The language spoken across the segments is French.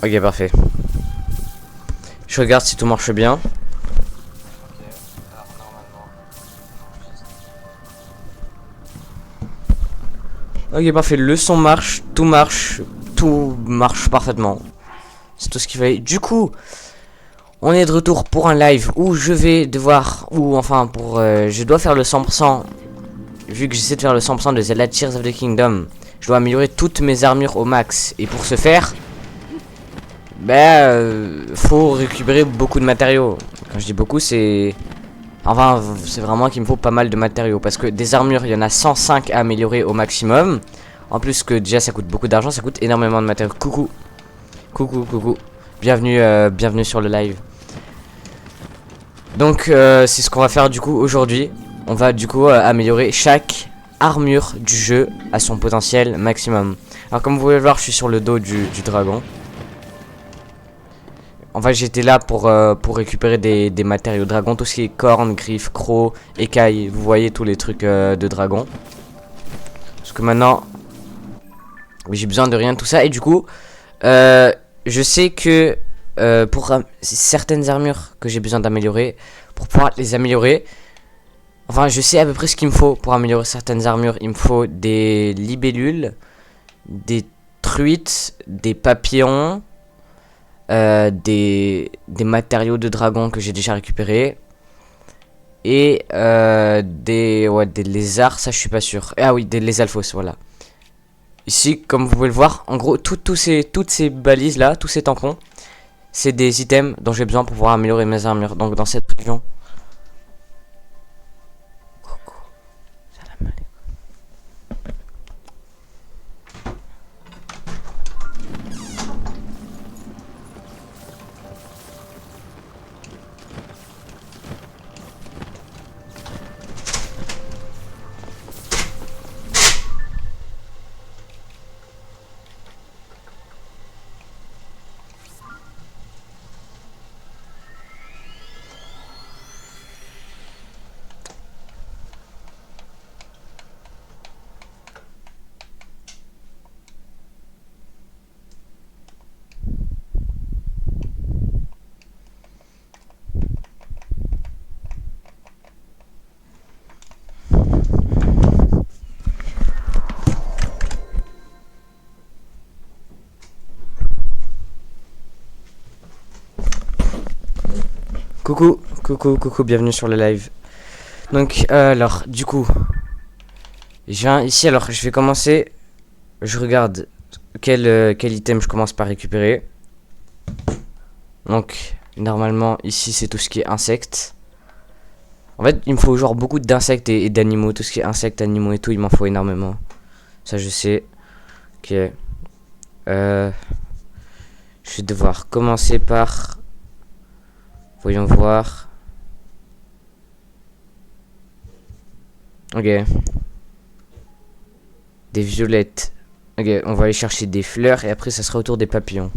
Ok, parfait. Je regarde si tout marche bien. Ok, parfait. Le son marche, tout marche parfaitement. C'est tout ce qu'il fallait. Du coup, on est de retour pour un live où je vais devoir, ou enfin pour, je dois faire le 100%. Vu que j'essaie de faire le 100% de Zelda Tears of the Kingdom, je dois améliorer toutes mes armures au max. Et pour ce faire, faut récupérer beaucoup de matériaux. Quand je dis beaucoup, c'est... Enfin, c'est vraiment qu'il me faut pas mal de matériaux. Parce que des armures, il y en a 105 à améliorer au maximum. En plus que déjà, ça coûte beaucoup d'argent, ça coûte énormément de matériaux. Coucou. Coucou, coucou. Bienvenue, bienvenue sur le live. Donc, c'est ce qu'on va faire du coup aujourd'hui. On va du coup améliorer chaque armure du jeu à son potentiel maximum. Alors comme vous pouvez le voir, je suis sur le dos du dragon. En fait, j'étais là pour récupérer des matériaux dragon, tout ce qui est cornes, griffes, crocs, écailles. Vous voyez tous les trucs de dragon. Parce que maintenant, j'ai besoin de rien de tout ça. Et du coup, je sais que pour certaines armures que j'ai besoin d'améliorer, pour pouvoir les améliorer, enfin, je sais à peu près ce qu'il me faut pour améliorer certaines armures. Il me faut des libellules, des truites, des papillons, des matériaux de dragon que j'ai déjà récupérés. Et des lézards, ça je suis pas sûr. Ah oui, des lézalfos, voilà. Ici, comme vous pouvez le voir, en gros, toutes ces balises là, tous ces tampons, c'est des items dont j'ai besoin pour pouvoir améliorer mes armures. Donc dans cette région. Coucou, coucou, coucou, bienvenue sur le live. Donc, alors, du coup, je viens ici, alors je vais commencer. Je regarde quel item je commence par récupérer. Donc, normalement, ici, c'est tout ce qui est insectes. En fait, il me faut genre beaucoup d'insectes et d'animaux. Tout ce qui est insectes, animaux et tout, il m'en faut énormément. Ça, je sais. Ok. Je vais devoir commencer par... Voyons voir. Ok. Des violettes. Ok, on va aller chercher des fleurs et après ça sera autour des papillons.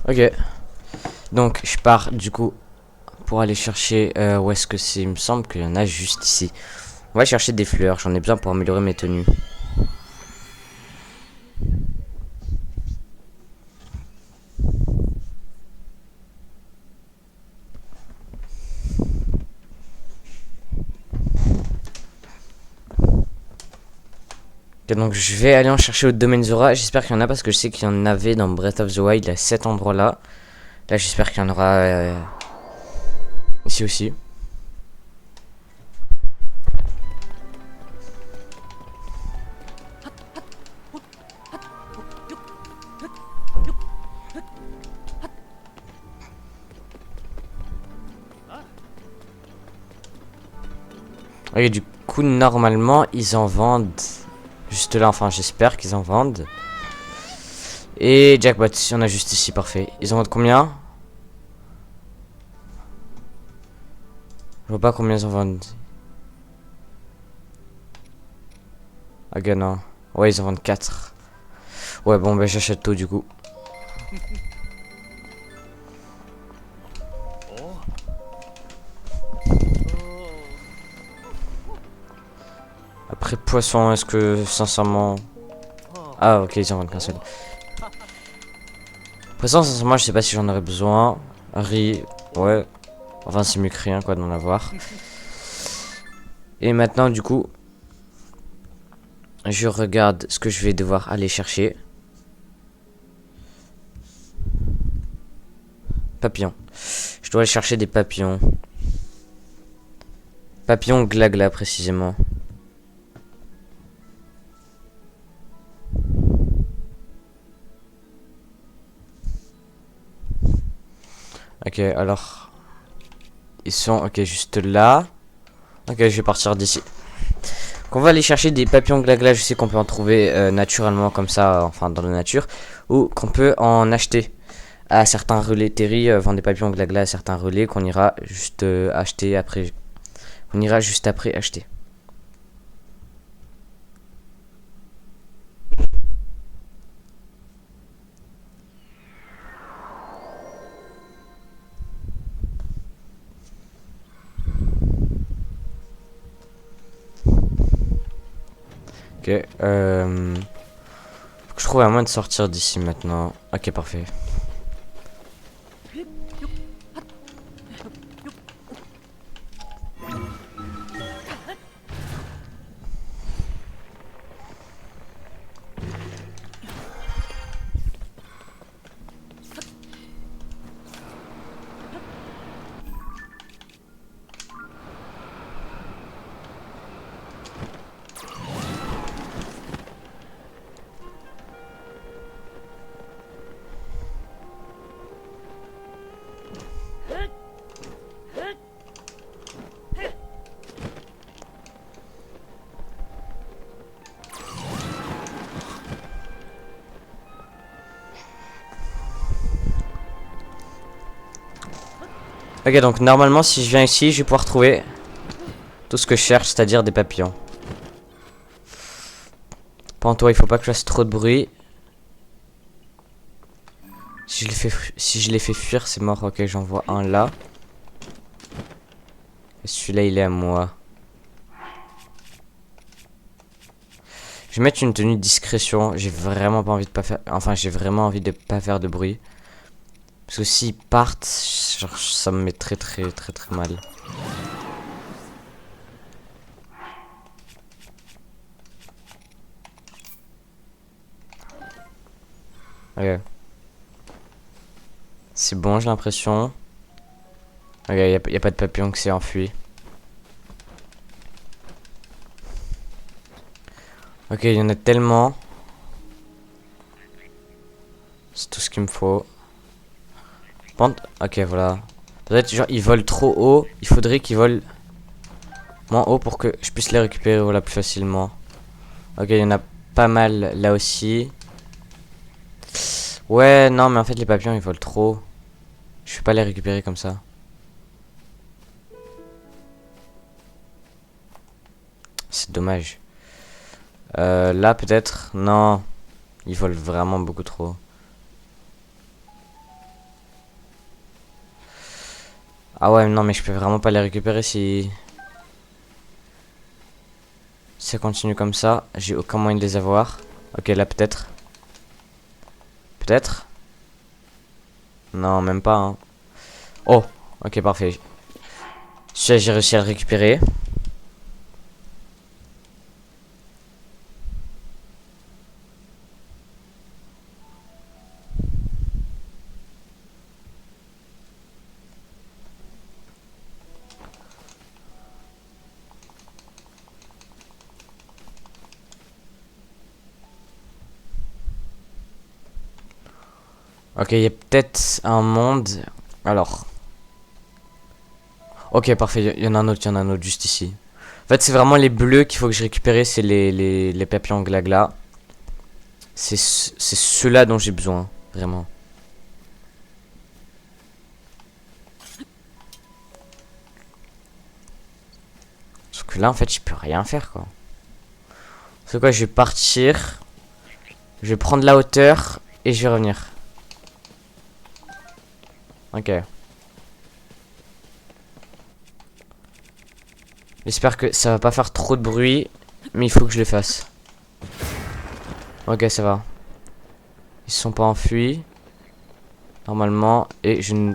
Ok. Donc je pars du coup pour aller chercher... où est-ce que c'est? Il me semble qu'il y en a juste ici. On va chercher des fleurs, j'en ai besoin pour améliorer mes tenues. Ok, donc je vais aller en chercher au domaine Zora. J'espère qu'il y en a parce que je sais qu'il y en avait dans Breath of the Wild à cet endroit là. Là j'espère qu'il y en aura ici aussi. Ok, du coup normalement ils en vendent juste là, enfin j'espère qu'ils en vendent. Et jackpot, il y en a juste ici, parfait. Ils en vendent combien? Je vois pas combien ils en vendent. Ok, non. Ouais, ils en vendent 4. Ouais, bon, bah j'achète tout du coup. Après, poisson, est-ce que, sincèrement... Ah, ok, ils en vendent qu'un seul. Poisson, sincèrement, je sais pas si j'en aurais besoin. Riz, ouais. Enfin, c'est mieux que rien, quoi, d'en avoir. Et maintenant, du coup... Je regarde ce que je vais devoir aller chercher. Papillons. Je dois aller chercher des papillons. Papillons glagla, précisément. Ok, alors... Ils sont, ok, juste là. Ok, je vais partir d'ici. On va aller chercher des papillons glagla. Je sais qu'on peut en trouver naturellement comme ça, enfin dans la nature. Ou qu'on peut en acheter à certains relais. Terry vend des papillons glagla à certains relais qu'on ira juste acheter après. On ira juste après acheter. Ok, faut que je trouve un moyen de sortir d'ici maintenant. Ok, parfait. Ok, donc normalement, si je viens ici, je vais pouvoir trouver tout ce que je cherche, c'est-à-dire des papillons. Panto, il faut pas que je fasse trop de bruit. Si je les fais fuir, c'est mort. Ok, j'en vois un là. Et celui-là, il est à moi. Je vais mettre une tenue de discrétion. J'ai vraiment pas envie de pas faire... Enfin, j'ai vraiment envie de pas faire de bruit. Parce que s'ils partent, genre, ça me met très mal. Ok. C'est bon, j'ai l'impression. Ok, y a pas de papillon qui s'est enfui. Ok, il y en a tellement. C'est tout ce qu'il me faut. Ok, voilà. Peut-être genre ils volent trop haut. Il faudrait qu'ils volent moins haut pour que je puisse les récupérer voilà plus facilement. Ok, il y en a pas mal là aussi. Ouais, non, mais en fait les papillons ils volent trop. Je vais pas les récupérer comme ça. C'est dommage. Là peut-être. Non. Ils volent vraiment beaucoup trop. Ah ouais, non, mais je peux vraiment pas les récupérer si ça continue comme ça. J'ai aucun moyen de les avoir. Ok, là peut-être. Peut-être. Non, même pas. Hein. Oh, ok, parfait. J'ai réussi à le récupérer. Ok, il y a peut-être un monde. Alors. Ok, parfait. Il y en a un autre, il y en a un autre juste ici. En fait, c'est vraiment les bleus qu'il faut que je récupère. C'est les papillons glagla. C'est ceux-là dont j'ai besoin. Vraiment. Sauf que là, en fait, je peux rien faire, quoi. C'est quoi, je vais partir. Je vais prendre la hauteur. Et je vais revenir. Ok. J'espère que ça va pas faire trop de bruit. Mais il faut que je les fasse. Ok, ça va. Ils se sont pas enfuis. Normalement. Et je ne...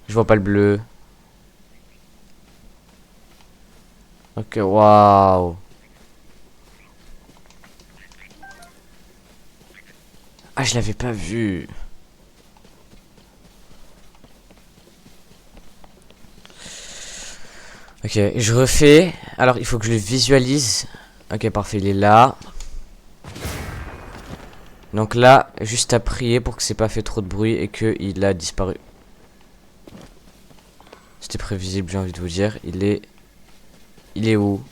Je vois pas le bleu. Ok, waouh. Ah, je l'avais pas vu. Ok, je refais. Alors, il faut que je le visualise. Ok, parfait, il est là. Donc là, juste à prier pour que c'est pas fait trop de bruit et qu'il a disparu. C'était prévisible, j'ai envie de vous dire. Il est où?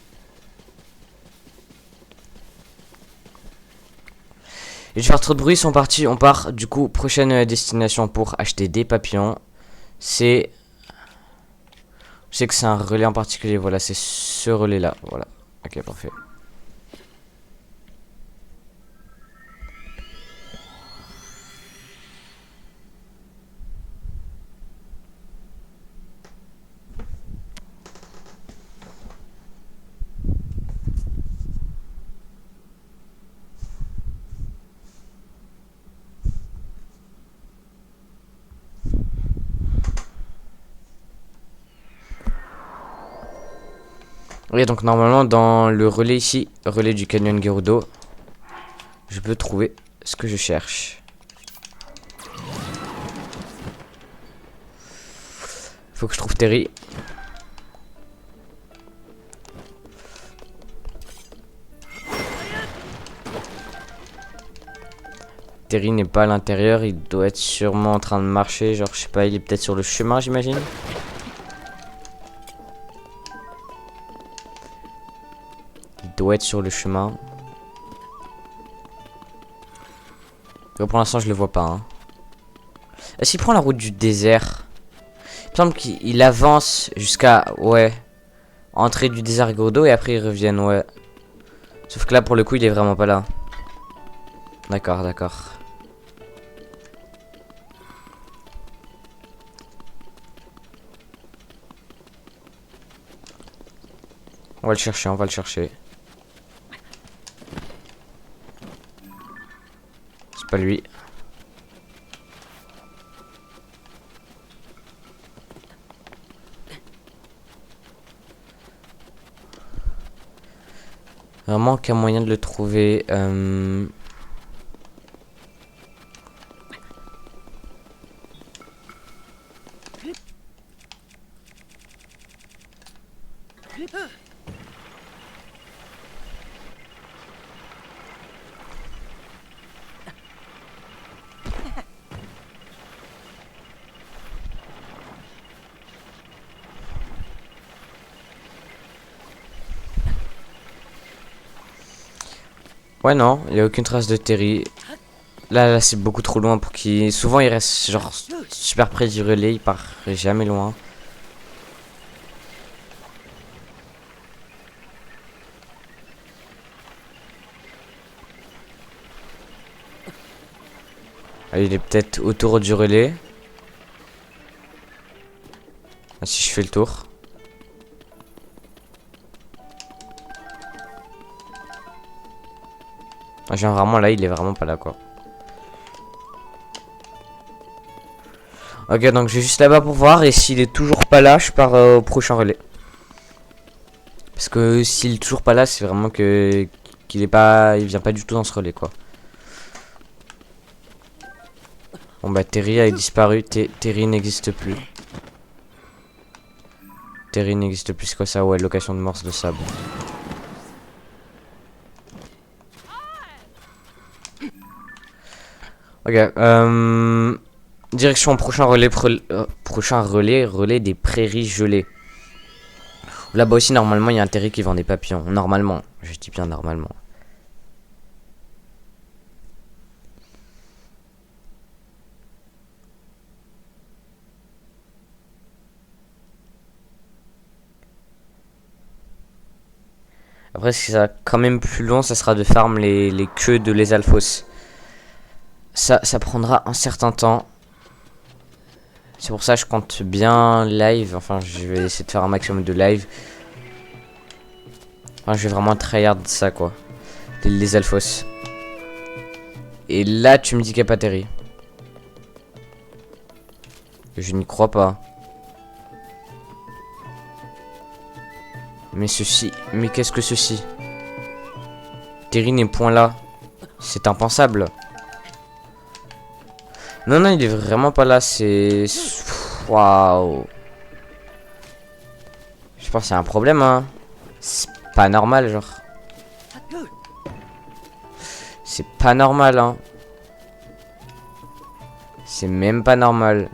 Et je vais faire trop de bruit, ils sont partis. On part, du coup, prochaine destination pour acheter des papillons. C'est... Je sais que c'est un relais en particulier, voilà, c'est ce relais-là, voilà. Ok, parfait. Oui, donc normalement, dans le relais ici, relais du canyon Gerudo, je peux trouver ce que je cherche. Faut que je trouve Terry. Terry n'est pas à l'intérieur, il doit être sûrement en train de marcher, genre je sais pas, il est peut-être sur le chemin j'imagine. Il doit être sur le chemin. Mais pour l'instant je le vois pas. Hein. Est-ce qu'il prend la route du désert? Il me semble qu'il avance jusqu'à, ouais, entrée du désert Gerudo et après ils reviennent, ouais. Sauf que là pour le coup il est vraiment pas là. D'accord, d'accord. On va le chercher, on va le chercher. C'est pas lui. Vraiment aucun moyen de le trouver. Ouais, non, il n'y a aucune trace de Terry. Là c'est beaucoup trop loin pour qu'il... Souvent, il reste genre super près du relais, il part jamais loin. Ah, il est peut-être autour du relais. Ah, si je fais le tour. Ah, je viens vraiment là, il est vraiment pas là, quoi. Ok, donc je vais juste là-bas pour voir. Et s'il est toujours pas là, je pars au prochain relais. Parce que s'il est toujours pas là, c'est vraiment que qu'il est pas, il vient pas du tout dans ce relais, quoi. Bon bah Terry a disparu. Terry n'existe plus. Terry n'existe plus. C'est quoi ça? Ouais, location de morse de sable. Ok. Direction prochain relais, relais des prairies gelées. Là-bas aussi, normalement, il y a un Terry qui vend des papillons. Normalement. Je dis bien normalement. Après, si ça quand même plus long, ça sera de farm les queues de les alphos. Ça prendra un certain temps. C'est pour ça que je compte bien live. Enfin, je vais essayer de faire un maximum de live. Enfin, je vais vraiment tryhard ça, quoi. Les Alphos. Et là, tu me dis qu'il n'y a pas Terry. Je n'y crois pas. Mais ceci... Mais qu'est-ce que ceci? Terry n'est point là. C'est impensable. Non, non, il est vraiment pas là. C'est... Waouh. Je pense qu'il y a un problème, hein. C'est pas normal, genre. C'est pas normal, hein. C'est même pas normal.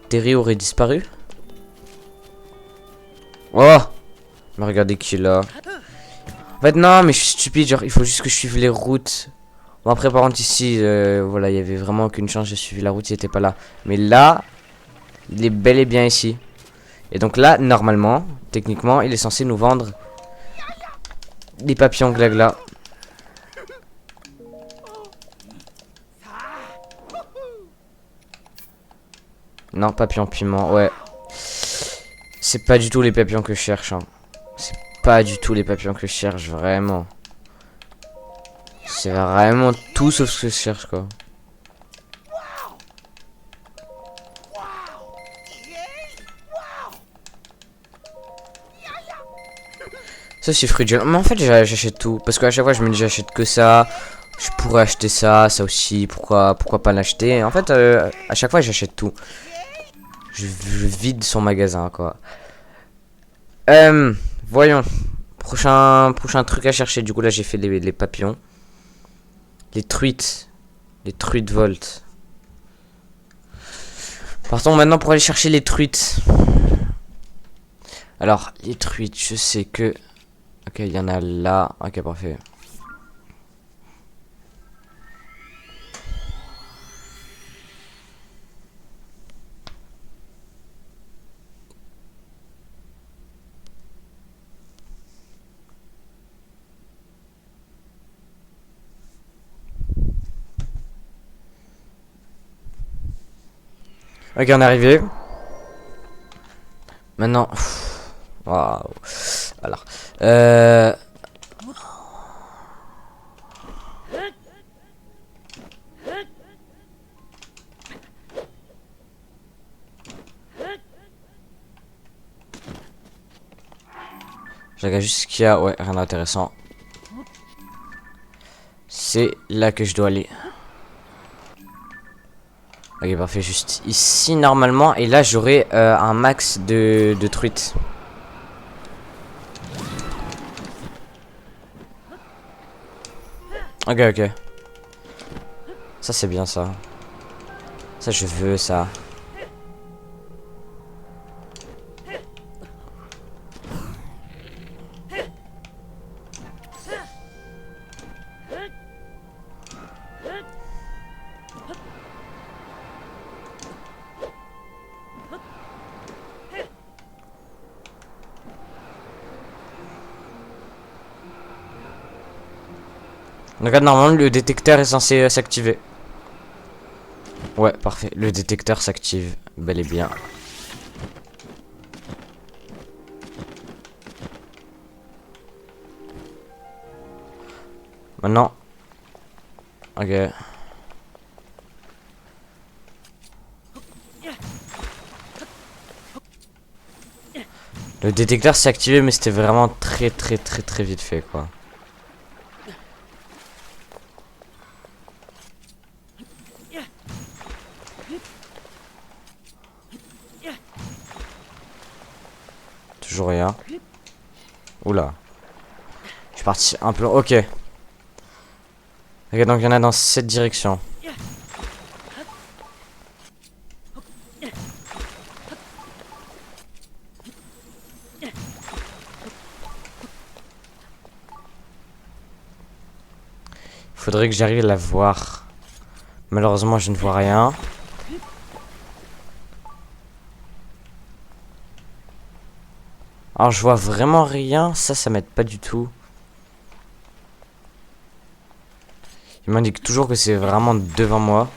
Terry aurait disparu? Oh! Mais regardez qui est là. En fait, non, mais je suis stupide. Genre, il faut juste que je suive les routes. Bon, après, par contre, ici, voilà, il y avait vraiment aucune chance. J'ai suivi la route, il était pas là. Mais là, il est bel et bien ici. Et donc là, normalement, techniquement, il est censé nous vendre des papillons glagla. Non, papillon piment, ouais. C'est pas du tout les papillons que je cherche, hein. C'est pas du tout les papillons que je cherche, vraiment. C'est vraiment tout sauf ce que je cherche, quoi. Ça, c'est fruit de gel. Mais en fait, j'achète tout. Parce qu'à chaque fois, je me dis, j'achète que ça. Je pourrais acheter ça, ça aussi. Pourquoi pas l'acheter? En fait, à chaque fois, j'achète tout. Je vide son magasin, quoi. Voyons. Prochain truc à chercher. Du coup, là, j'ai fait les papillons. Les truites. Les truites volent. Partons maintenant pour aller chercher les truites. Alors, les truites, je sais que... Ok, il y en a là. Ok, parfait. Ok, on est arrivé. Maintenant... Waouh. Alors... Je regarde juste ce qu'il y a. Ouais, rien d'intéressant. C'est là que je dois aller. Ok, parfait. Juste ici, normalement. Et là, j'aurai un max de truites. Ok, ok. Ça, c'est bien, ça. Ça, je veux, ça. Donc là, normalement, le détecteur est censé s'activer. Ouais, parfait. Le détecteur s'active bel et bien. Maintenant. Ok. Le détecteur s'est activé, mais c'était vraiment très vite fait, quoi. Toujours rien. Oula. Je suis parti un peu... Ok. Ok, donc il y en a dans cette direction. Il faudrait que j'arrive à la voir. Malheureusement, je ne vois rien. Alors, je vois vraiment rien. Ça m'aide pas du tout. Il m'indique toujours que c'est vraiment devant moi.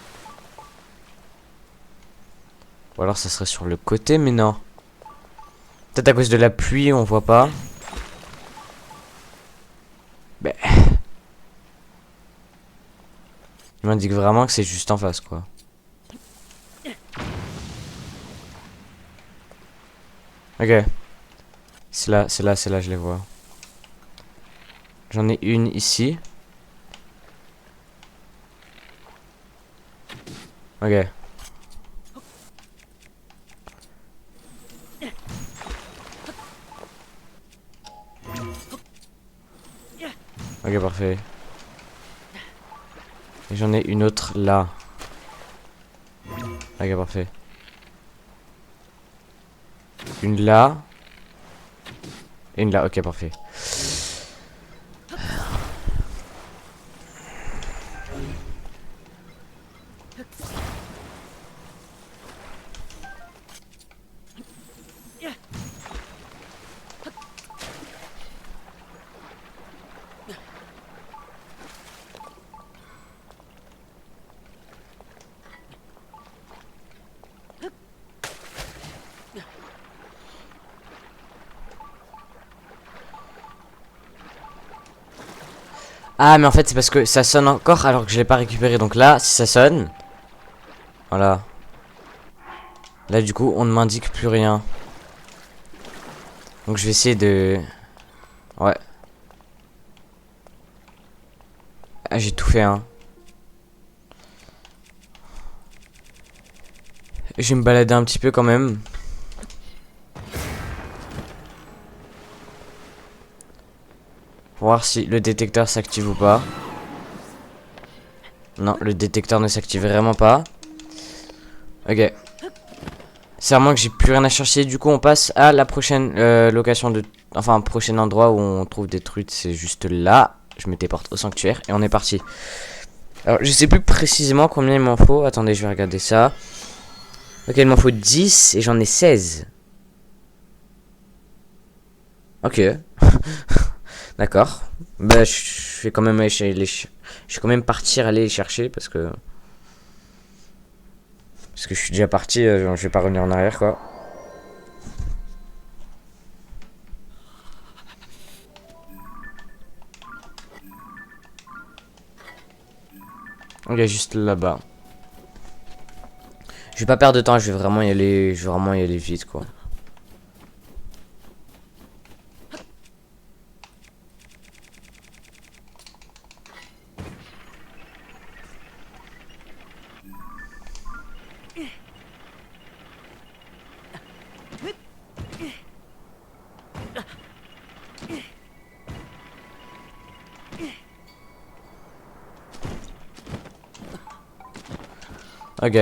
Ou alors, ça serait sur le côté, mais non. Peut-être à cause de la pluie, on voit pas. Ben, il m'indique vraiment que c'est juste en face, quoi. Ok. C'est là, c'est là, c'est là, je les vois. J'en ai une ici. Ok. Ok, parfait. Et j'en ai une autre là. Ok, parfait. Une là. Et une là, ok, parfait. Ah, mais en fait, c'est parce que ça sonne encore alors que je l'ai pas récupéré. Donc là, si ça sonne. Voilà. Là, du coup, on ne m'indique plus rien. Donc je vais essayer de... Ouais. Ah, j'ai tout fait, hein. Je vais me balader un petit peu quand même. Pour voir si le détecteur s'active ou pas. Non, le détecteur ne s'active vraiment pas. Ok. C'est vraiment que j'ai plus rien à chercher. Du coup, on passe à la prochaine location de... Enfin, un prochain endroit où on trouve des trucs. C'est juste là. Je me téléporte au sanctuaire et on est parti. Alors, je sais plus précisément combien il m'en faut. Attendez, je vais regarder ça. Ok, il m'en faut 10 et j'en ai 16. Ok. D'accord. Bah, je vais quand même aller je vais quand même partir aller les chercher parce que je suis déjà parti. Je vais pas revenir en arrière, quoi. Ok, juste là-bas. Je vais pas perdre de temps. Je vais vraiment y aller. Je vais vraiment y aller vite, quoi. Ok.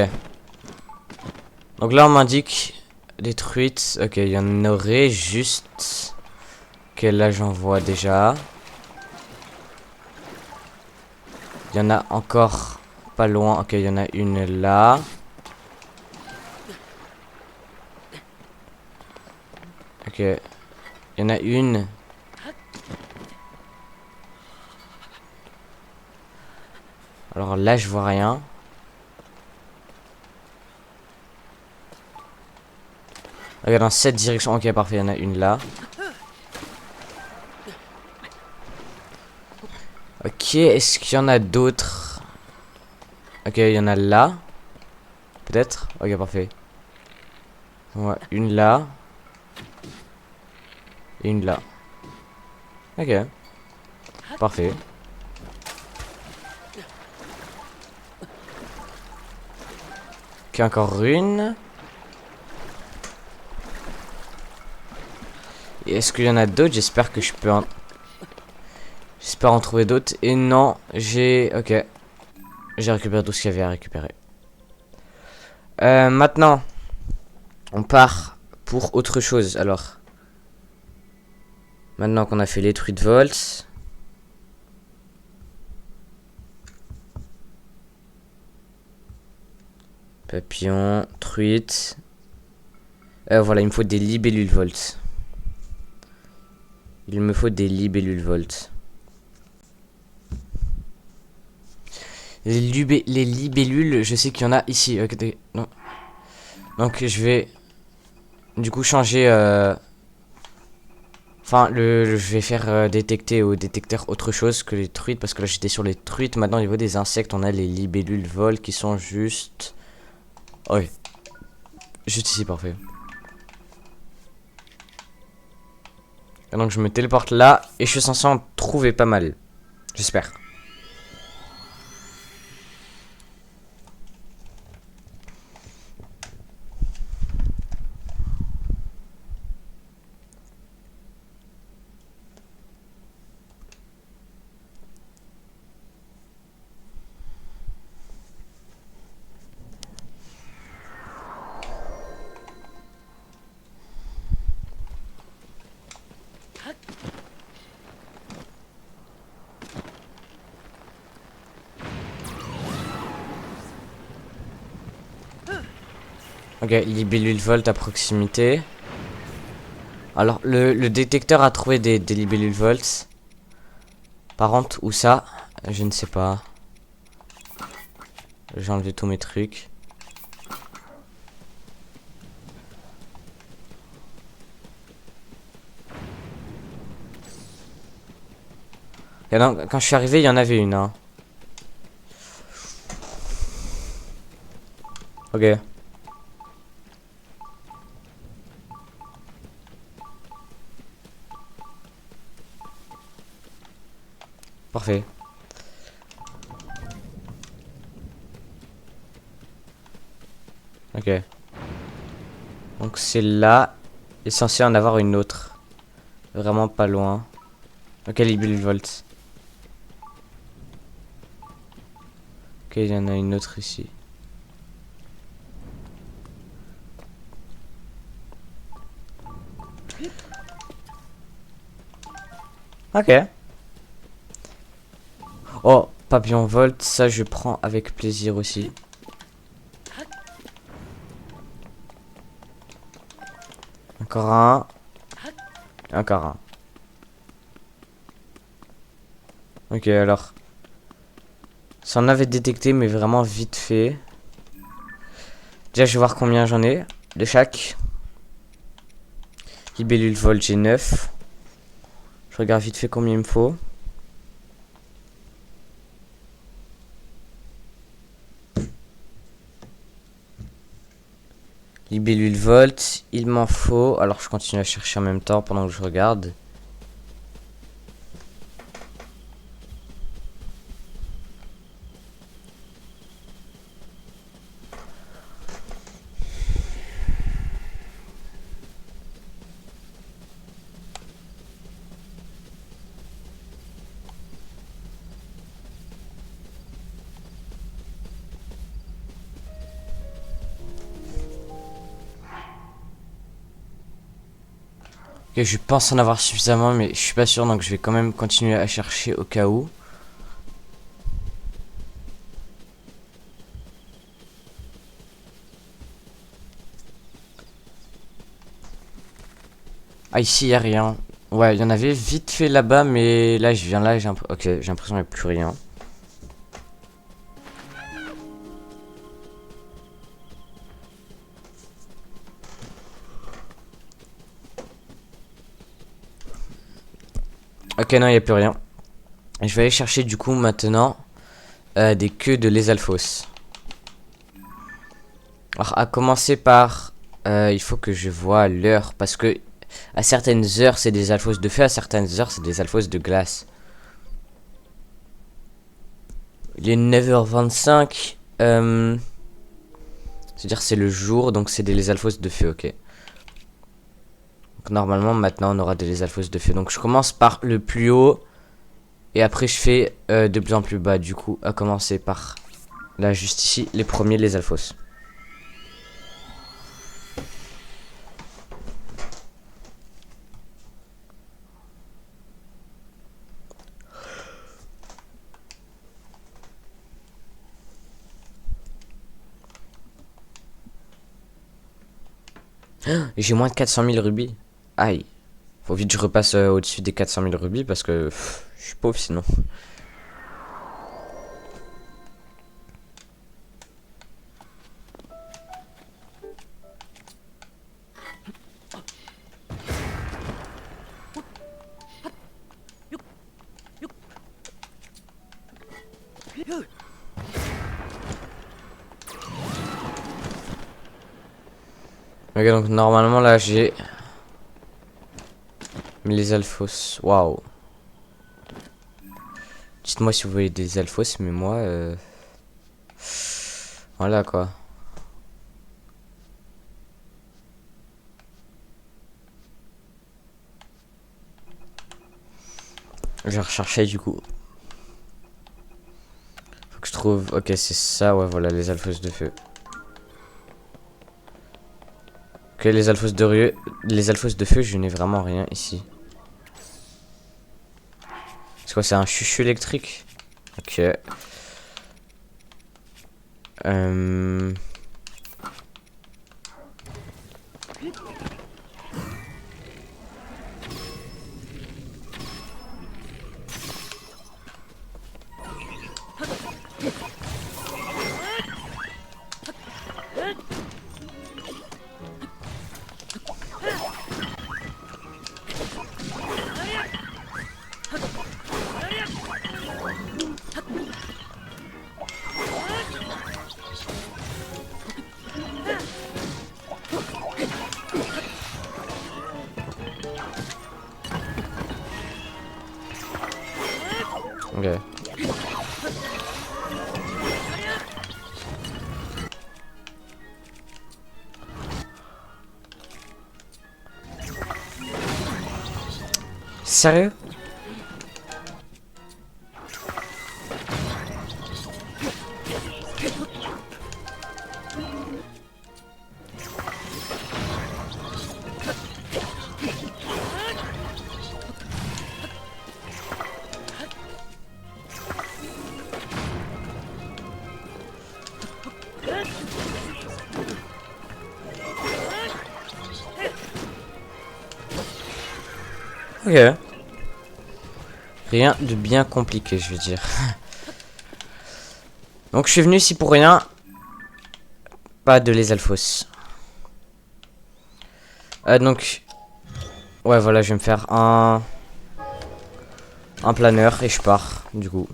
Donc là, on m'indique des truites. Ok, il y en aurait juste. Ok, là, j'en vois déjà. Il y en a encore pas loin. Ok, il y en a une là. Ok. Il y en a une. Alors là, je vois rien. Ok, dans cette direction. Ok, parfait, il y en a une là. Ok, est-ce qu'il y en a d'autres? Ok, il y en a là. Peut-être? Ok, parfait. Ouais, une là. Et une là. Ok, parfait. Ok, encore une. Et est-ce qu'il y en a d'autres? J'espère que je peux en... J'espère en trouver d'autres. Et non, j'ai... Ok. J'ai récupéré tout ce qu'il y avait à récupérer. Maintenant, on part pour autre chose. Alors, maintenant qu'on a fait les truites volts... Papillon, truite. Voilà, il me faut des libellules volt. Il me faut des libellules volt. Les libellules, je sais qu'il y en a ici. Okay, non. Donc je vais du coup changer. Enfin, je vais faire détecter au détecteur autre chose que les truites, parce que là j'étais sur les truites. Maintenant, au niveau des insectes, on a les libellules vol qui sont juste... Ouais, juste ici, parfait. Et donc je me téléporte là, et je suis censé en trouver pas mal. J'espère. Ok, libellule volt à proximité. Alors, le détecteur a trouvé des libellules volts. Par contre, où ça? Je ne sais pas. J'ai enlevé tous mes trucs. Et non, quand je suis arrivé, il y en avait une. Hein. Ok. Parfait. Ok. Donc c'est là. Il est censé en avoir une autre. Vraiment pas loin. Ok, libellule volt. Ok, il y en a une autre ici. Ok. Oh, papillon volt, ça je prends avec plaisir aussi. Encore un. Encore un. Ok, alors. Ça en avait détecté, mais vraiment vite fait. Déjà, je vais voir combien j'en ai de chaque. Libellule volt, j'ai 9. Je regarde vite fait combien il me faut. Libellule volt, il m'en faut. Alors, je continue à chercher en même temps pendant que je regarde. Ok, je pense en avoir suffisamment, mais je suis pas sûr, donc je vais quand même continuer à chercher au cas où. Ah, ici, il a rien. Ouais, il y en avait vite fait là-bas, mais là, je viens là, j'ai ok, j'ai l'impression qu'il n'y a plus rien. Ok, non, il n'y a plus rien. Je vais aller chercher du coup maintenant des queues de lézalfos. Alors, à commencer par... il faut que je vois l'heure, parce que à certaines heures, c'est des alphos de feu, à certaines heures, c'est des alphos de glace. Il est 9h25. C'est-à-dire c'est le jour, donc c'est des lézalfos de feu, ok. Donc normalement, maintenant, on aura des lézalfos de feu. Donc je commence par le plus haut, et après je fais de plus en plus bas, du coup, à commencer par... Là, juste ici, les premiers lézalfos. Et j'ai moins de 400 000 rubis. Aïe. Faut vite que je repasse au-dessus des 400 000 rubis parce que je suis pauvre sinon. Ok, donc normalement là j'ai... Mais les alphos, waouh. Dites-moi si vous voyez des alphos, mais moi... Voilà quoi. Je vais rechercher du coup. Faut que je trouve... Ok, c'est ça, ouais, voilà, les alphos de feu. Ok, les alphos de rue... Les alphos de feu, je n'ai vraiment rien ici. C'est quoi, c'est un chuchu électrique? Ok. Ok. Sérieux? Ok. Rien de bien compliqué, je veux dire. Donc je suis venu ici pour rien. Pas de les alphos. Donc... Ouais, voilà, je vais me faire un planeur et je pars, du coup.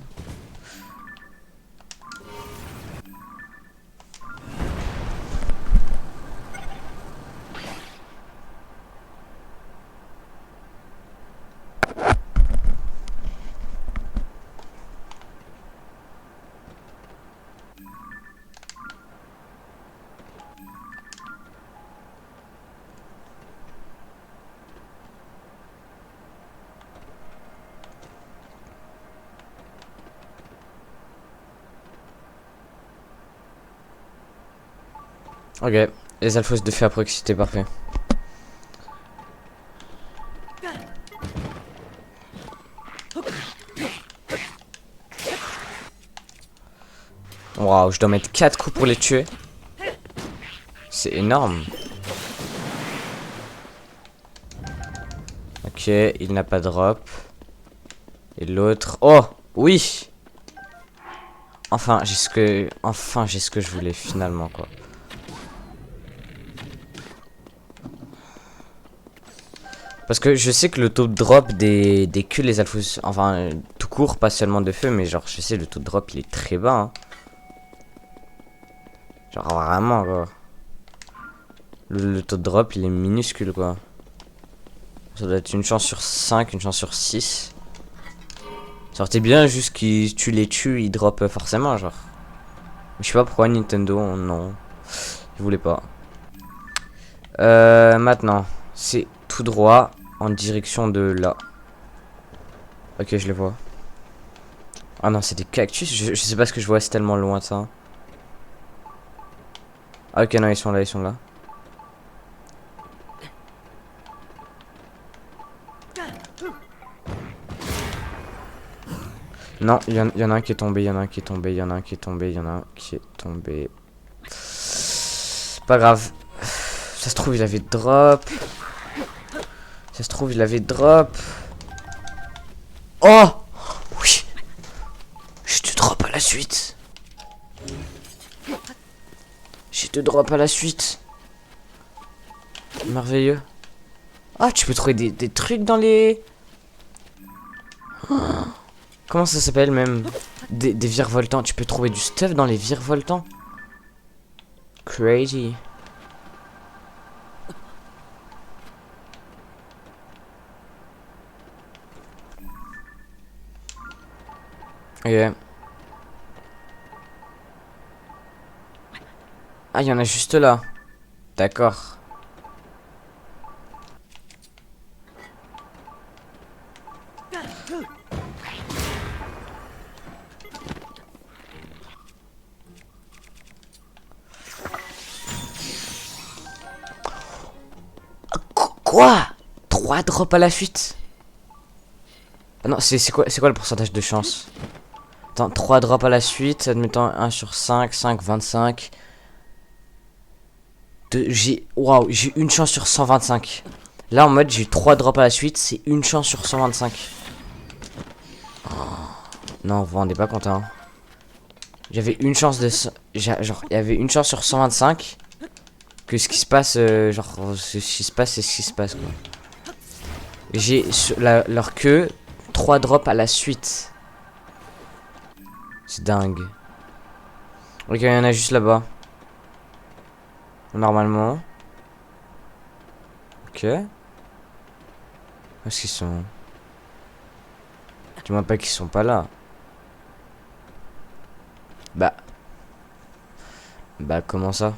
Ok, les alphos de feu à proximité, parfait. Waouh, je dois mettre 4 coups pour les tuer. C'est énorme. Ok, il n'a pas de drop. Et l'autre... Oh, oui. Enfin, j'ai ce que je voulais finalement, quoi. Parce que je sais que le taux de drop des que les alphos, enfin tout court, pas seulement de feu, mais genre je sais le taux de drop il est très bas. Hein. Genre vraiment quoi. Le taux de drop il est minuscule quoi. Ça doit être une chance sur 5, une chance sur 6. Genre t'es bien juste que tu les tues, ils drop forcément genre. Je sais pas pourquoi Nintendo, non. Ils voulaient pas. Maintenant, c'est tout droit en direction de là. Ok, je les vois. Ah non, c'est des cactus. Je sais pas ce que je vois, c'est tellement lointain. Ah ok, non, ils sont là, ils sont là. Non, il y en a un qui est tombé, il y en a un qui est tombé, il y en a un qui est tombé, il y en a un qui est tombé. Pas grave. Ça se trouve, il avait drop. Ça se trouve, il avait drop. Oh oui. Je te drop à la suite. Je te drop à la suite. Merveilleux. Ah, tu peux trouver des trucs dans les... Oh. Comment ça s'appelle même? Des virevoltants. Tu peux trouver du stuff dans les virevoltants. Crazy. Ok. Ah, il y en a juste là. D'accord. Quoi? 3 drops à la suite? Ah non, c'est quoi le pourcentage de chance? Attends, 3 drops à la suite, admettons 1 sur 5, 5, 25. Waouh, j'ai une chance sur 125. Là, en mode, j'ai eu 3 drops à la suite, c'est une chance sur 125. Oh. Non, vous vous rendez pas compte, hein. J'avais une chance de... Genre, il y avait une chance sur 125 que ce qui se passe, genre, ce qui se passe, c'est ce qui se passe, quoi. J'ai sur leur queue 3 drops à la suite. C'est dingue. Ok, il y en a juste là-bas. Normalement. Ok. Où est-ce qu'ils sont? Dis-moi pas qu'ils sont pas là. Bah. Bah, comment ça?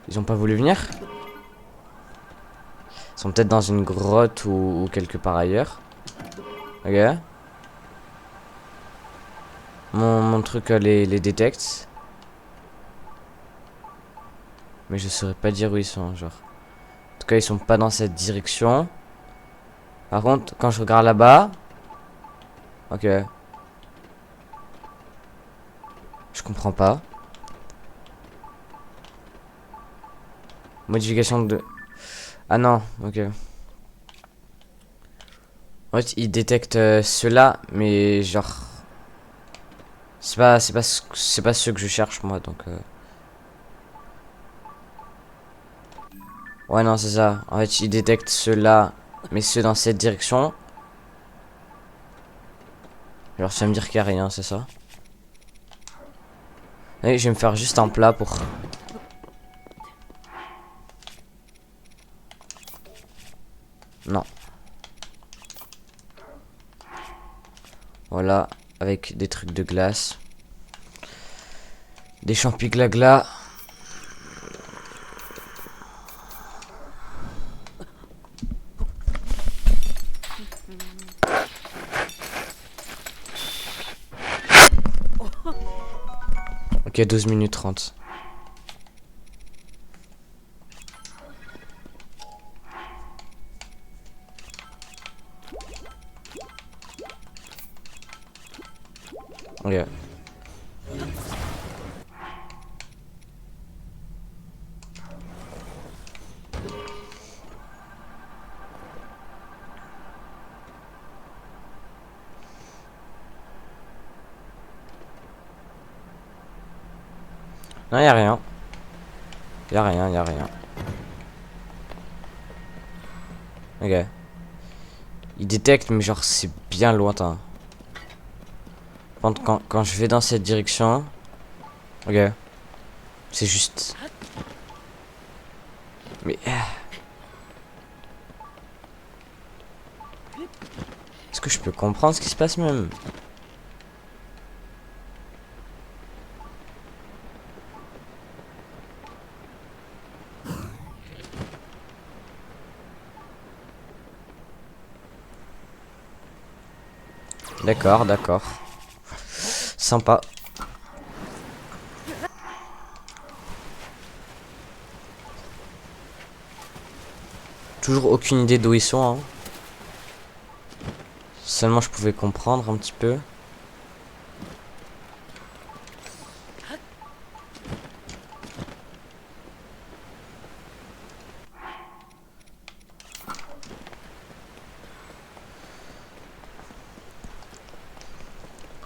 Ils ont pas voulu venir? Ils sont peut-être dans une grotte ou quelque part ailleurs. Ok. Mon truc les détecte. Mais je saurais pas dire où ils sont, genre. En tout cas, ils sont pas dans cette direction. Par contre, quand je regarde là-bas... Ok. Je comprends pas. Modification de... Ah non, ok. En fait, il détecte ceux-là, mais genre... C'est pas ceux que je cherche, moi, donc... Ouais, non, c'est ça. En fait, il détecte ceux-là, mais ceux dans cette direction. Alors, ça veut me dire qu'il n'y a rien, c'est ça? Et je vais me faire juste un plat pour... Non. Voilà, avec des trucs de glace. Des champis glagla. Ok, 12 minutes 30. Ok. Non, y'a rien. Y'a rien, y'a rien. Ok. Il détecte, mais genre, c'est bien lointain. Quand je vais dans cette direction... Ok. C'est juste... Mais... Est-ce que je peux comprendre ce qui se passe même? D'accord, d'accord. Sympa. Toujours aucune idée d'où ils sont, hein. Seulement je pouvais comprendre un petit peu.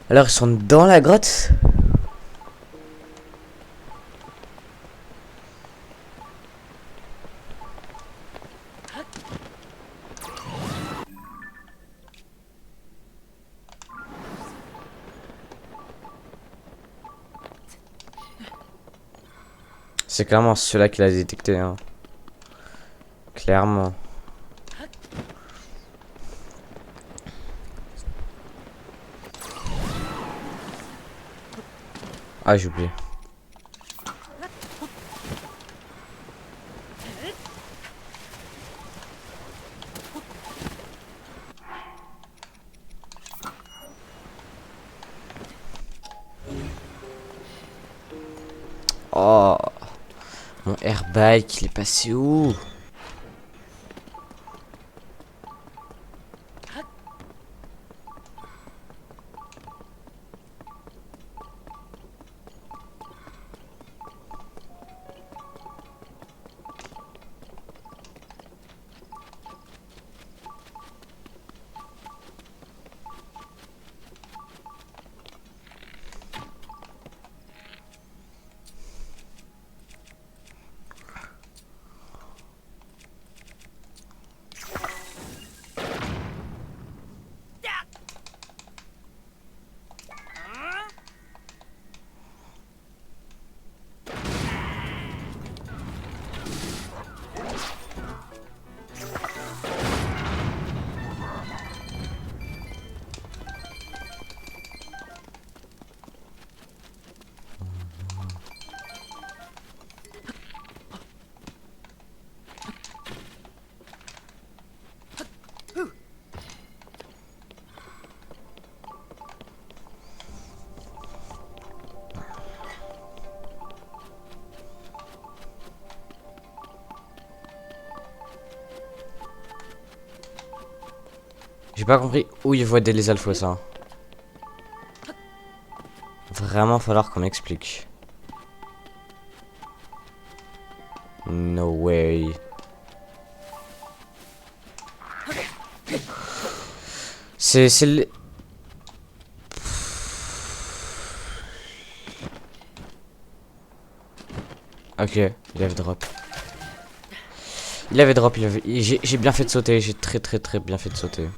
Alors ils sont dans la grotte? C'est clairement ceux-là qu'il a détecté, hein. Clairement. Ah, j'ai oublié. Oh, mon airbike, il est passé où? J'ai pas compris où il voit les alphos, hein. Vraiment falloir qu'on m'explique. No way. C'est le... Ok, il avait drop. Il avait drop, il avait... J'ai bien fait de sauter, j'ai très bien fait de sauter.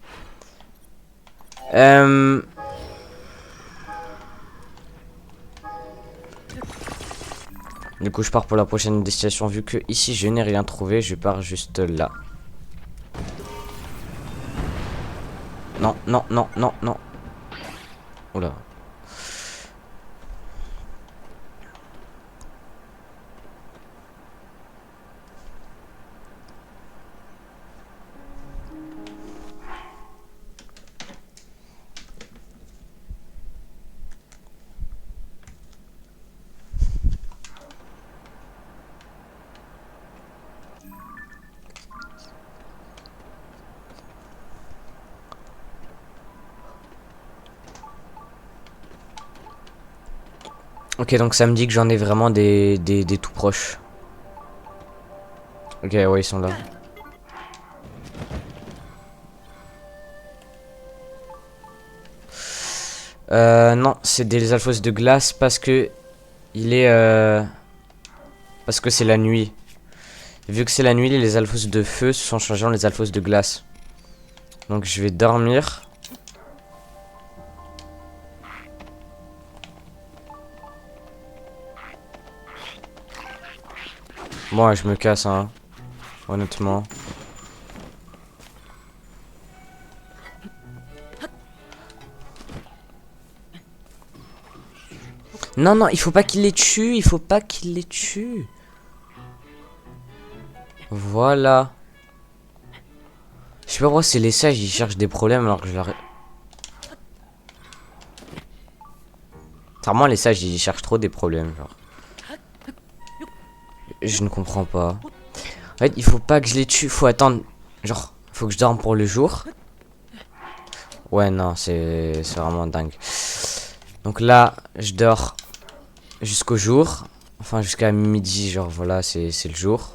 Du coup je pars pour la prochaine destination. Vu que ici je n'ai rien trouvé, je pars juste là. Non, non, non, non, non. Oula. Ok, donc ça me dit que j'en ai vraiment des tout proches. Ok, ouais, ils sont là. Non, c'est des alphos de glace parce que il est parce que c'est la nuit. Vu que c'est la nuit, les alphos de feu se sont changés en les alphos de glace. Donc je vais dormir. Bon, ouais, je me casse, hein. Honnêtement. Non, non, il faut pas qu'il les tue. Il faut pas qu'il les tue. Voilà. Je sais pas pourquoi c'est les sages, ils cherchent des problèmes alors que je leur... Apparemment, les sages, ils cherchent trop des problèmes, genre. Je ne comprends pas. En fait, il faut pas que je les tue. Faut attendre. Genre, faut que je dorme pour le jour. Ouais, non, c'est vraiment dingue. Donc là, je dors jusqu'au jour. Enfin, jusqu'à midi, genre, voilà, c'est le jour.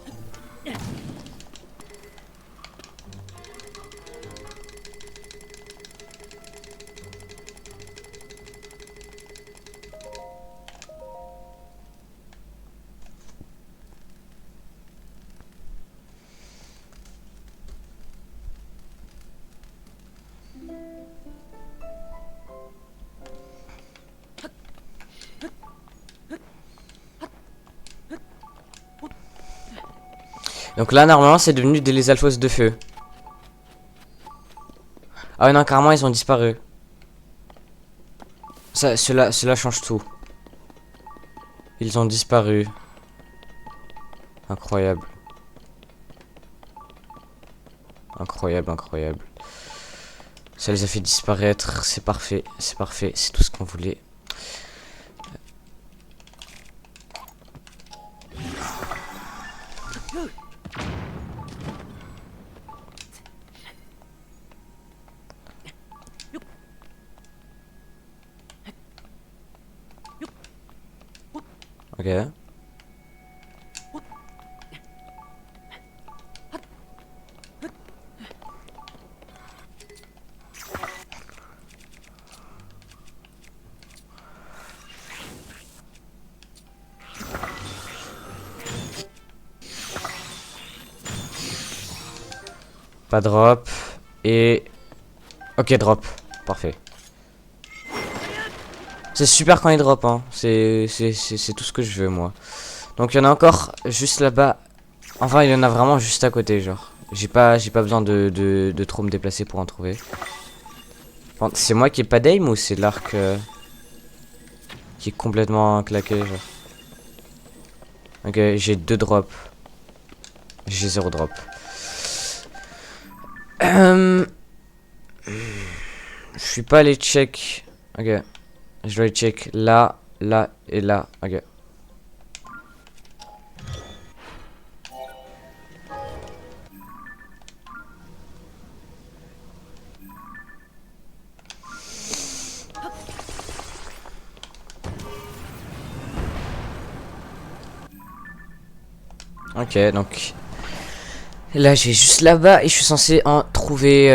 Donc là, normalement, c'est devenu des alphos de feu. Ah ouais, non, carrément, ils ont disparu. Ça, cela change tout. Ils ont disparu. Incroyable. Incroyable, incroyable. Ça les a fait disparaître. C'est parfait, c'est parfait. C'est tout ce qu'on voulait. Ok. Pas drop. Et... Ok, drop. Parfait. C'est super quand il drop, hein. C'est tout ce que je veux, moi. Donc, il y en a encore juste là-bas. Enfin, il y en a vraiment juste à côté, genre. J'ai pas besoin de trop me déplacer pour en trouver. C'est moi qui ai pas d'aim ou c'est l'arc qui est complètement claqué, genre. Ok, j'ai 2 drops. J'ai 0 drop. Je suis pas allé check. Ok. Je dois aller check là, là et là. Ok. Ok, donc là j'ai juste là-bas et je suis censé en trouver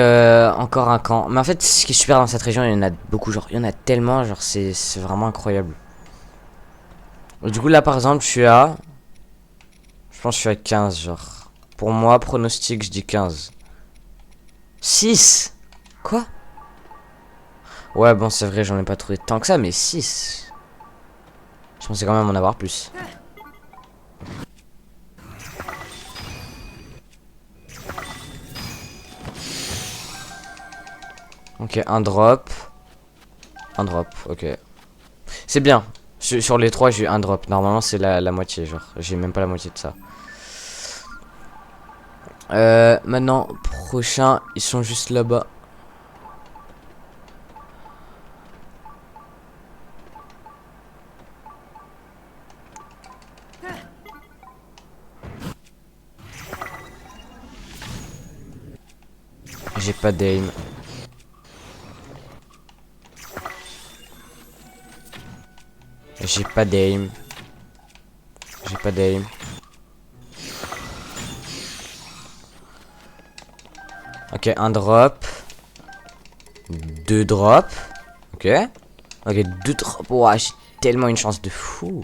encore un camp. Mais en fait, ce qui est super dans cette région, il y en a beaucoup, genre il y en a tellement, genre c'est vraiment incroyable. Du coup là par exemple, je suis à... Je pense que je suis à 15, genre. Pour moi, pronostic, je dis 15. 6. Quoi? Ouais, bon, c'est vrai, j'en ai pas trouvé tant que ça, mais 6. Je pensais quand même en avoir plus. Ok, un drop. Un drop, ok. C'est bien. Sur les 3, j'ai eu un drop. Normalement, c'est la moitié, genre. J'ai même pas la moitié de ça. Maintenant, prochain, ils sont juste là-bas. J'ai pas d'aim. J'ai pas d'aim. J'ai pas d'aim. Ok, un drop. 2 drops. Ok. Ok, 2 drops. Ouah, j'ai tellement une chance de fou.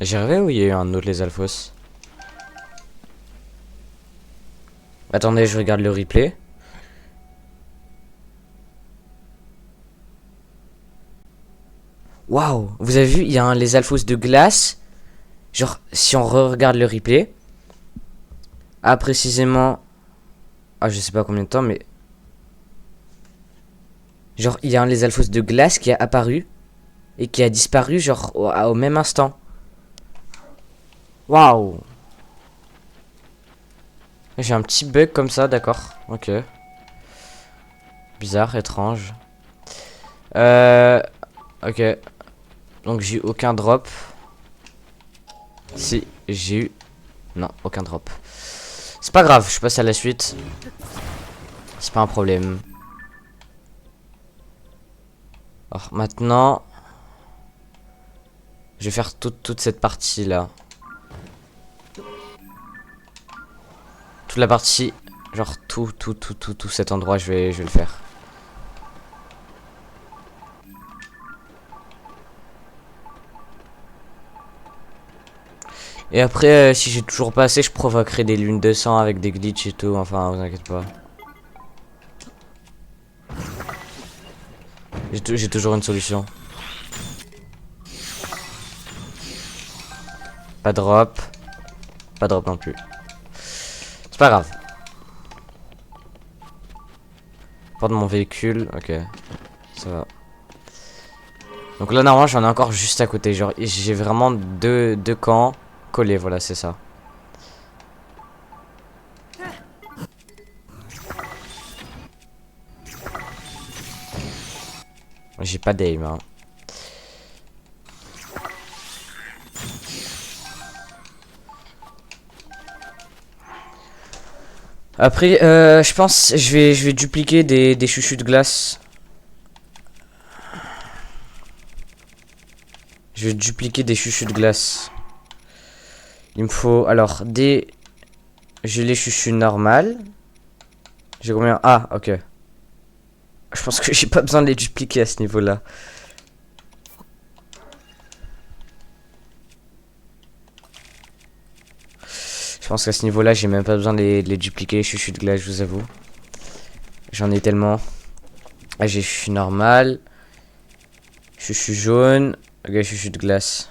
J'ai rêvé où il y a eu un autre les Alphos. Attendez, je regarde le replay. Waouh, vous avez vu, il y a un les Alphos de glace. Genre, si on regarde le replay. À précisément... Ah, je sais pas combien de temps, mais... Genre, il y a un les Alphos de glace qui a apparu. Et qui a disparu, genre, au même instant. Waouh. J'ai un petit bug comme ça, d'accord. Ok. Bizarre, étrange. Ok. Donc j'ai eu aucun drop. Si, j'ai eu... Non, aucun drop. C'est pas grave, je passe à la suite. C'est pas un problème. Alors maintenant... Je vais faire toute cette partie là. Toute la partie... Genre tout cet endroit, je vais le faire. Et après, si j'ai toujours pas assez, je provoquerai des lunes de sang avec des glitches et tout. Enfin, vous inquiétez pas. J'ai toujours une solution. Pas drop. Pas drop non plus. C'est pas grave. Porte mon véhicule. Ok. Ça va. Donc là, normalement, j'en ai encore juste à côté. Genre, j'ai vraiment deux camps collés. Voilà, c'est ça. J'ai pas d'aim, hein. Après, je pense, je vais dupliquer des chouchous de glace. Je vais dupliquer des chouchous de glace. Il me faut, alors, des gelées chouchous normales. J'ai combien? Ah, ok. Je pense que j'ai pas besoin de les dupliquer à ce niveau-là. Je pense qu'à ce niveau-là, j'ai même pas besoin de les dupliquer, les chouchous de glace, je vous avoue. J'en ai tellement. Ah, j'ai chouchou normal. Chouchou jaune. Ok, chouchou de glace.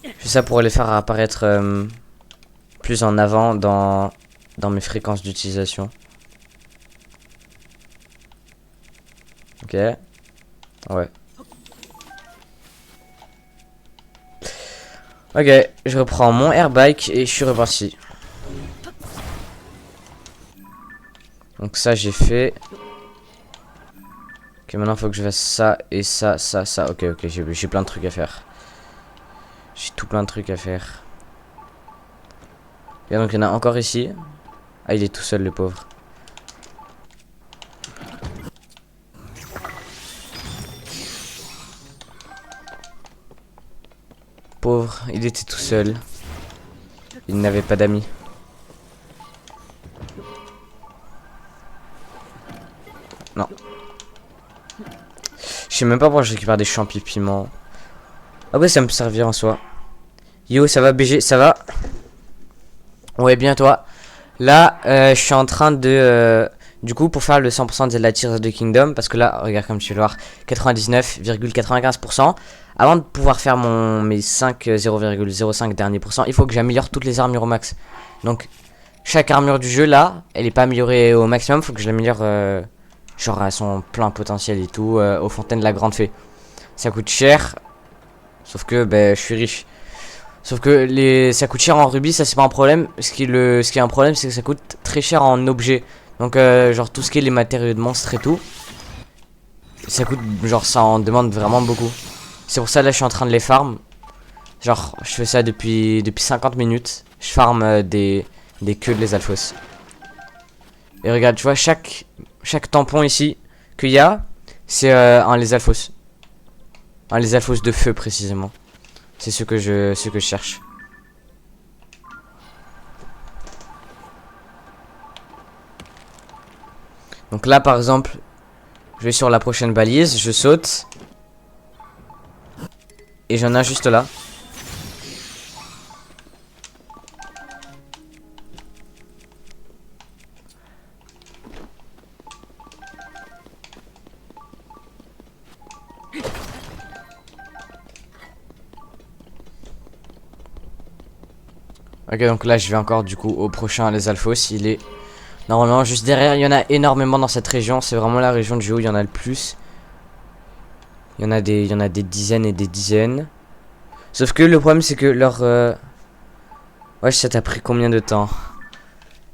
Je fais ça pour les faire apparaître plus en avant dans mes fréquences d'utilisation. Ok. Ouais. Ok, je reprends mon airbike et je suis reparti. Donc ça j'ai fait. Ok, maintenant il faut que je fasse ça et ça. Ok, j'ai plein de trucs à faire. J'ai tout plein de trucs à faire. Et donc il y en a encore ici. Ah, il est tout seul le pauvre. Pauvre, il était tout seul. Il n'avait pas d'amis. Non. Je sais même pas pourquoi je récupère des champignons piments. Ah ouais, ça me servir en soi. Yo, ça va BG, ça va? Ouais, bien toi. Là, je suis en train de... du coup, pour faire le 100% de la Tears of the Kingdom, parce que là, regarde comme tu peux le voir, 99,95%. Avant de pouvoir faire mes 0,05 derniers pourcents, il faut que j'améliore toutes les armures au max. Donc, chaque armure du jeu, là, elle est pas améliorée au maximum. Faut que je l'améliore, genre à son plein potentiel et tout, aux fontaines de la Grande Fée. Ça coûte cher, sauf que ben, je suis riche. Sauf que ça coûte cher en rubis, ça c'est pas un problème. Ce qui est un problème, c'est que ça coûte très cher en objets. Donc, genre tout ce qui est les matériaux de monstres et tout, ça coûte, genre ça en demande vraiment beaucoup. C'est pour ça là je suis en train de les farm. Genre je fais ça depuis 50 minutes. Je farm des queues de les alphos. Et regarde, tu vois chaque tampon ici qu'il y a, c'est un les alphos. Un les alphos de feu précisément. C'est ce que je cherche. Donc là par exemple, je vais sur la prochaine balise, je saute. Et j'en ai un juste là. Ok, donc là je vais encore du coup au prochain les alphos. Il est normalement juste derrière. Il y en a énormément dans cette région. C'est vraiment la région du jeu où il y en a le plus. Il y en a des dizaines et des dizaines. Sauf que le problème c'est que leur... Ouais, ça t'a pris combien de temps?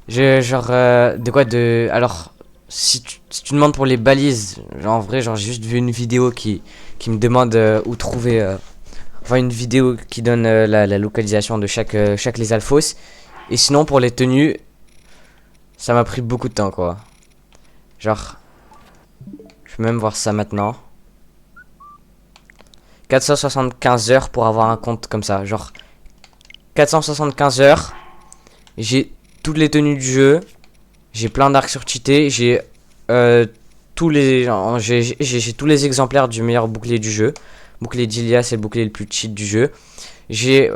Genre... de quoi de... Alors... Si tu demandes pour les balises, genre, en vrai, genre j'ai juste vu une vidéo qui me demande où trouver... Enfin, une vidéo qui donne la localisation de chaque les alphos. Et sinon, pour les tenues, ça m'a pris beaucoup de temps, quoi. Genre... Je peux même voir ça maintenant. 475 heures pour avoir un compte comme ça. Genre 475 heures. J'ai toutes les tenues du jeu. J'ai plein d'arcs surcheatés. J'ai tous les... J'ai tous les exemplaires du meilleur bouclier du jeu. Bouclier d'Ilia, c'est le bouclier le plus cheat du jeu. J'ai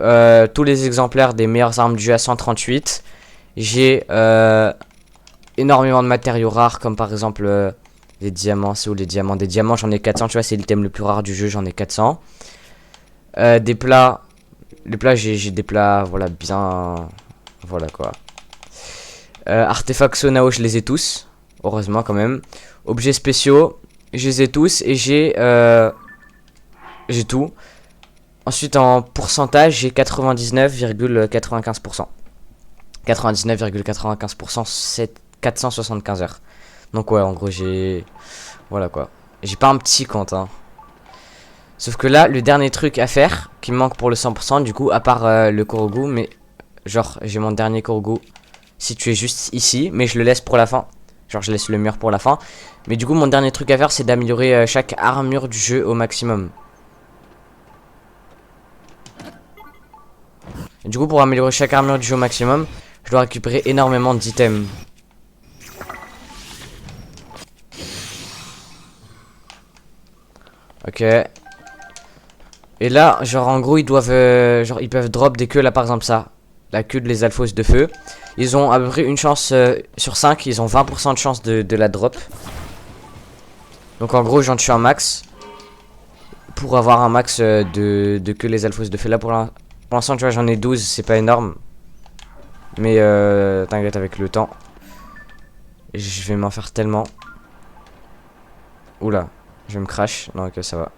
tous les exemplaires des meilleures armes du jeu à 138. J'ai énormément de matériaux rares, comme par exemple les diamants. C'est où les diamants? Des diamants, j'en ai 400, tu vois, c'est l'item le plus rare du jeu, j'en ai 400. Des plats. Les plats, j'ai des plats, voilà, bien... Voilà quoi. Artefacts Sonao, je les ai tous. Heureusement quand même. Objets spéciaux, je les ai tous. Et j'ai tout. Ensuite en pourcentage, j'ai 99,95%. 99,95%, c'est 475 heures. Donc ouais, en gros j'ai... Voilà quoi. J'ai pas un petit compte hein. Sauf que là, le dernier truc à faire, qui me manque pour le 100%, du coup, à part le Korogu, mais genre, j'ai mon dernier Korogu situé juste ici, mais je le laisse pour la fin. Genre, je laisse le mur pour la fin. Mais du coup, mon dernier truc à faire, c'est d'améliorer chaque armure du jeu au maximum. Et du coup, pour améliorer chaque armure du jeu au maximum, je dois récupérer énormément d'items. Ok. Et là, genre en gros, ils doivent, genre ils peuvent drop des queues là, par exemple ça, la queue de les alphos de feu. Ils ont à peu près une chance sur 5, ils ont 20% de chance de la drop. Donc en gros, j'en tue un max pour avoir un max de queue les alphos de feu. Là pour l'instant, tu vois, j'en ai 12, c'est pas énorme. Mais t'inquiète, avec le temps, je vais m'en faire tellement. Oula, je vais me crash. Non, ok, ça va.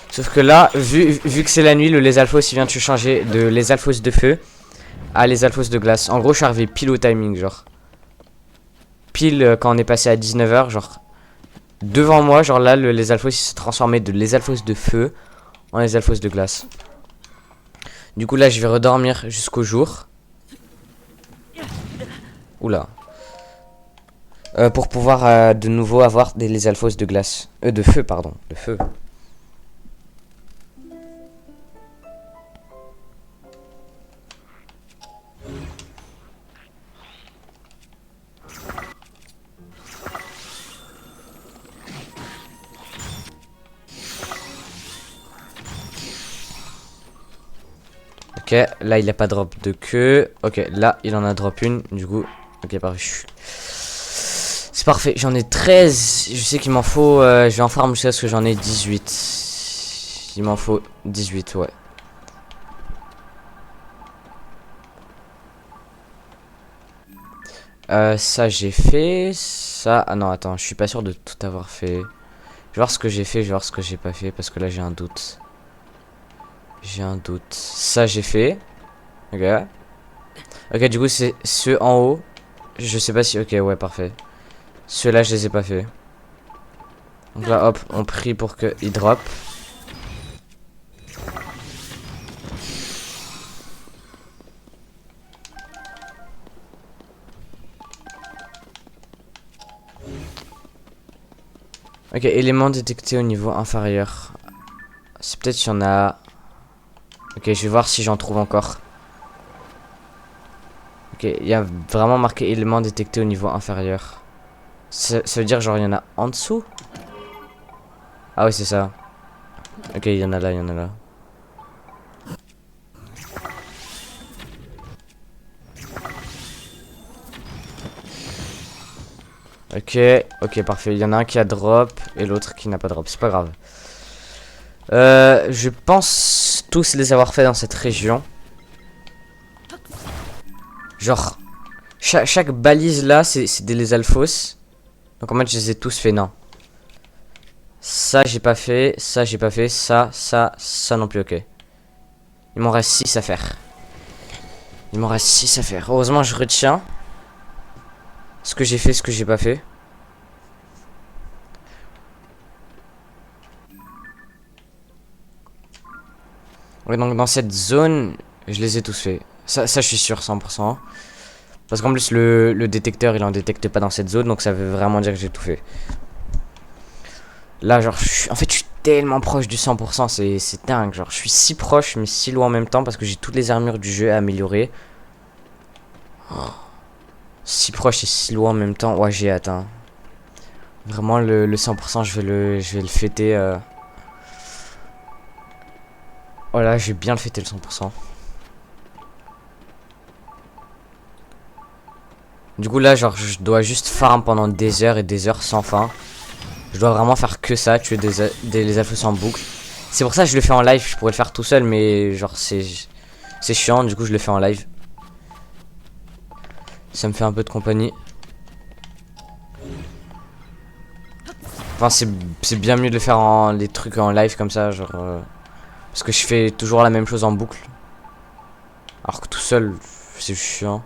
Sauf que là, vu que c'est la nuit, le les alphos il vient de se changer de les alphos de feu à les alphos de glace. En gros, je suis arrivé pile au timing, genre. Pile quand on est passé à 19 h, genre. Devant moi, genre là, les alphos il s'est transformé de les alphos de feu en les alphos de glace. Du coup, là, je vais redormir jusqu'au jour. Oula. Pour pouvoir de nouveau avoir des les alphos de glace. De feu, pardon. De feu. Ok, là il a pas drop de queue. Ok, là il en a drop une. Du coup, ok, parfait. C'est parfait, j'en ai 13. Je sais qu'il m'en faut. Je vais en farm jusqu'à ce que j'en ai 18. Il m'en faut 18, ouais. Ça j'ai fait. Ça. Ah non, attends, je suis pas sûr de tout avoir fait. Je vais voir ce que j'ai fait, je vais voir ce que j'ai pas fait. Parce que là j'ai un doute. J'ai un doute. Ça j'ai fait. Ok. Ok, du coup c'est ceux en haut. Je sais pas si... Ok, ouais, parfait. Ceux-là je les ai pas fait. Donc là hop, on prie pour qu'il drop. Ok, éléments détectés au niveau inférieur. C'est peut-être qu'il y en a... Ok, je vais voir si j'en trouve encore. Ok, il y a vraiment marqué éléments détectés au niveau inférieur. Ça veut dire genre il y en a en dessous? Ah oui, c'est ça. Ok, il y en a là, il y en a là. Ok, ok, parfait. Il y en a un qui a drop et l'autre qui n'a pas drop. C'est pas grave. Je pense tous les avoir fait dans cette région. Genre, chaque balise là, c'est des les alphos. Donc en fait, je les ai tous fait, non. Ça, j'ai pas fait. Ça, j'ai pas fait. Ça non plus, ok. Il m'en reste 6 à faire. Il m'en reste 6 à faire. Heureusement, je retiens ce que j'ai fait, ce que j'ai pas fait. Ouais, donc dans cette zone, je les ai tous faits. Ça je suis sûr 100%. Parce qu'en plus, le détecteur, il en détecte pas dans cette zone, donc ça veut vraiment dire que j'ai tout fait. Là, genre, en fait, je suis tellement proche du 100%, c'est dingue. Genre, je suis si proche, mais si loin en même temps, parce que j'ai toutes les armures du jeu à améliorer. Oh. Si proche et si loin en même temps. Ouais, j'ai hâte, hein. Vraiment, le 100%, je vais le fêter. Voilà, je vais bien le fêter, le 100%. Du coup, là, genre, je dois juste farm pendant des heures et des heures sans fin. Je dois vraiment faire que ça, tuer les alphos en boucle. C'est pour ça que je le fais en live, je pourrais le faire tout seul, mais genre, c'est chiant, du coup, je le fais en live. Ça me fait un peu de compagnie. Enfin, c'est bien mieux de le faire en les trucs en live comme ça, genre. Parce que je fais toujours la même chose en boucle. Alors que tout seul, c'est chiant.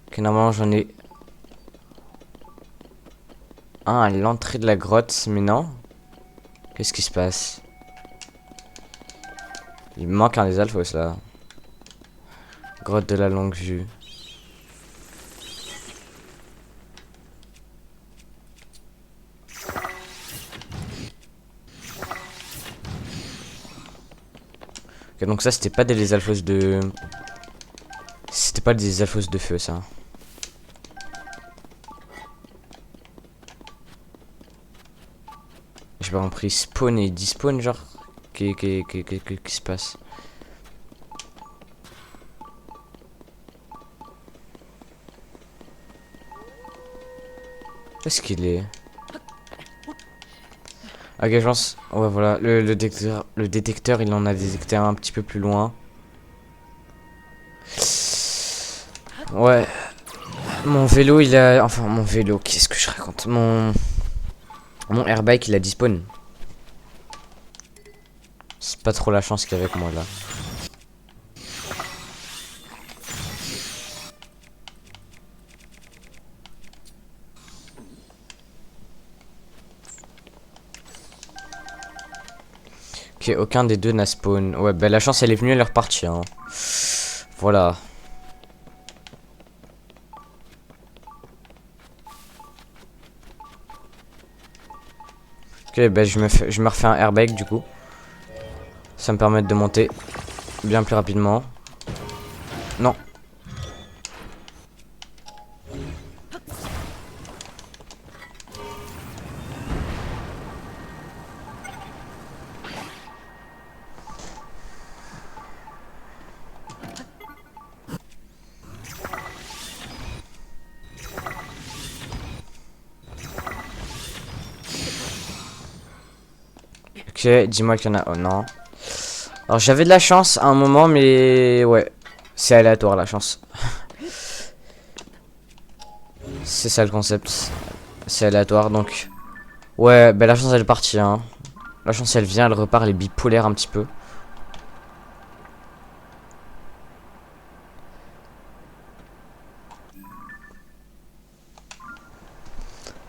Ok, normalement, j'en ai un à l'entrée de la grotte, mais non. Qu'est-ce qui se passe? Il me manque un des alphos là. Grotte de la longue vue. Ok, donc ça c'était pas des alphos de... C'était pas des alphos de feu ça. J'ai pas compris, spawn et despawn genre. Qui se passe? Où est-ce qu'il est? Ok, je pense... Ouais, voilà, le détecteur, il en a détecté un petit peu plus loin. Ouais. Mon vélo, il a... Enfin, mon vélo, qu'est-ce que je raconte? Mon airbike, il a despawn. C'est pas trop la chance qu'il y a avec moi, là. Ok, aucun des deux n'a spawn. Ouais, bah la chance, elle est venue, elle est repartie, hein. Voilà. Ok, bah je me refais un airbag, du coup. Ça me permet de monter bien plus rapidement. Non. Ok, dis-moi qu'il y en a... Oh non. Alors j'avais de la chance à un moment, mais... Ouais. C'est aléatoire la chance. C'est ça le concept. C'est aléatoire, donc... Ouais, bah la chance elle est partie, hein. La chance elle vient, elle repart, elle est bipolaire un petit peu.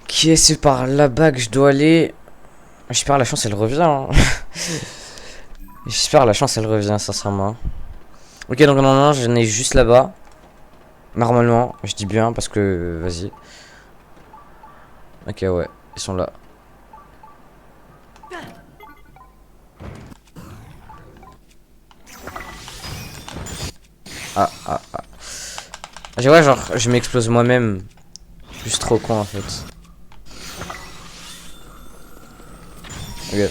Qui est c'est par là-bas que je dois aller? J'espère la chance elle revient, hein. J'espère la chance elle revient, sincèrement. Ok, donc normalement j'en ai juste là-bas. Normalement, je dis bien parce que... Vas-y. Ok, ouais, ils sont là. Ah, ah, ah. Ouais, genre, je m'explose moi-même. Juste trop con en fait. Ok.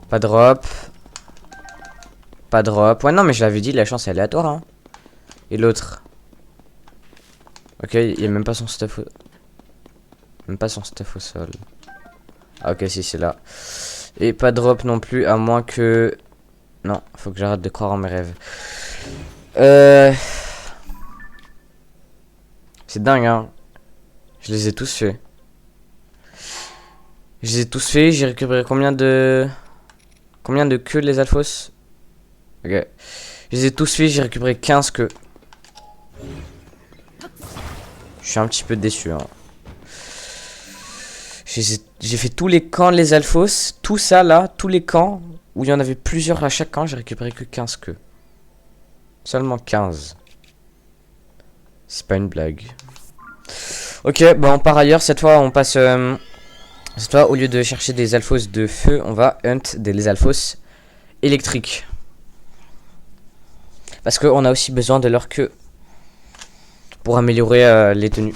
Pas drop. Pas drop. Ouais, non, mais je l'avais dit, la chance est aléatoire, hein. Et l'autre. Ok, il y a même pas son stuff. Même pas son stuff au sol. Ah, ok, si, c'est là. Et pas drop non plus, à moins que... Non, faut que j'arrête de croire en mes rêves. C'est dingue, hein. Je les ai tous faits. Je les ai tous faits, j'ai récupéré combien de... Combien de queues les alphos? Ok. Je les ai tous faits, j'ai récupéré 15 queues. Je suis un petit peu déçu. Hein. J'ai fait tous les camps, les Alphos. Tout ça là, tous les camps. Où il y en avait plusieurs à chaque camp. J'ai récupéré que 15 queues. Seulement 15. C'est pas une blague. Ok, bon, par ailleurs, cette fois, on passe... cette fois, au lieu de chercher des Alphos de feu, on va hunt des Alphos électriques. Parce qu'on a aussi besoin de leur queue. Pour améliorer les tenues.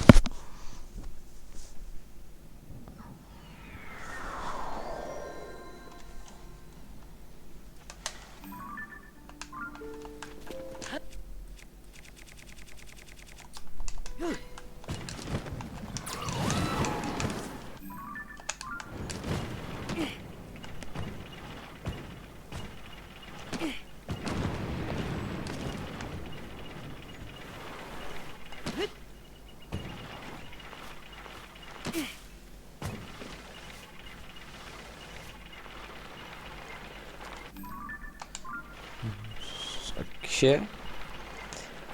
Ok.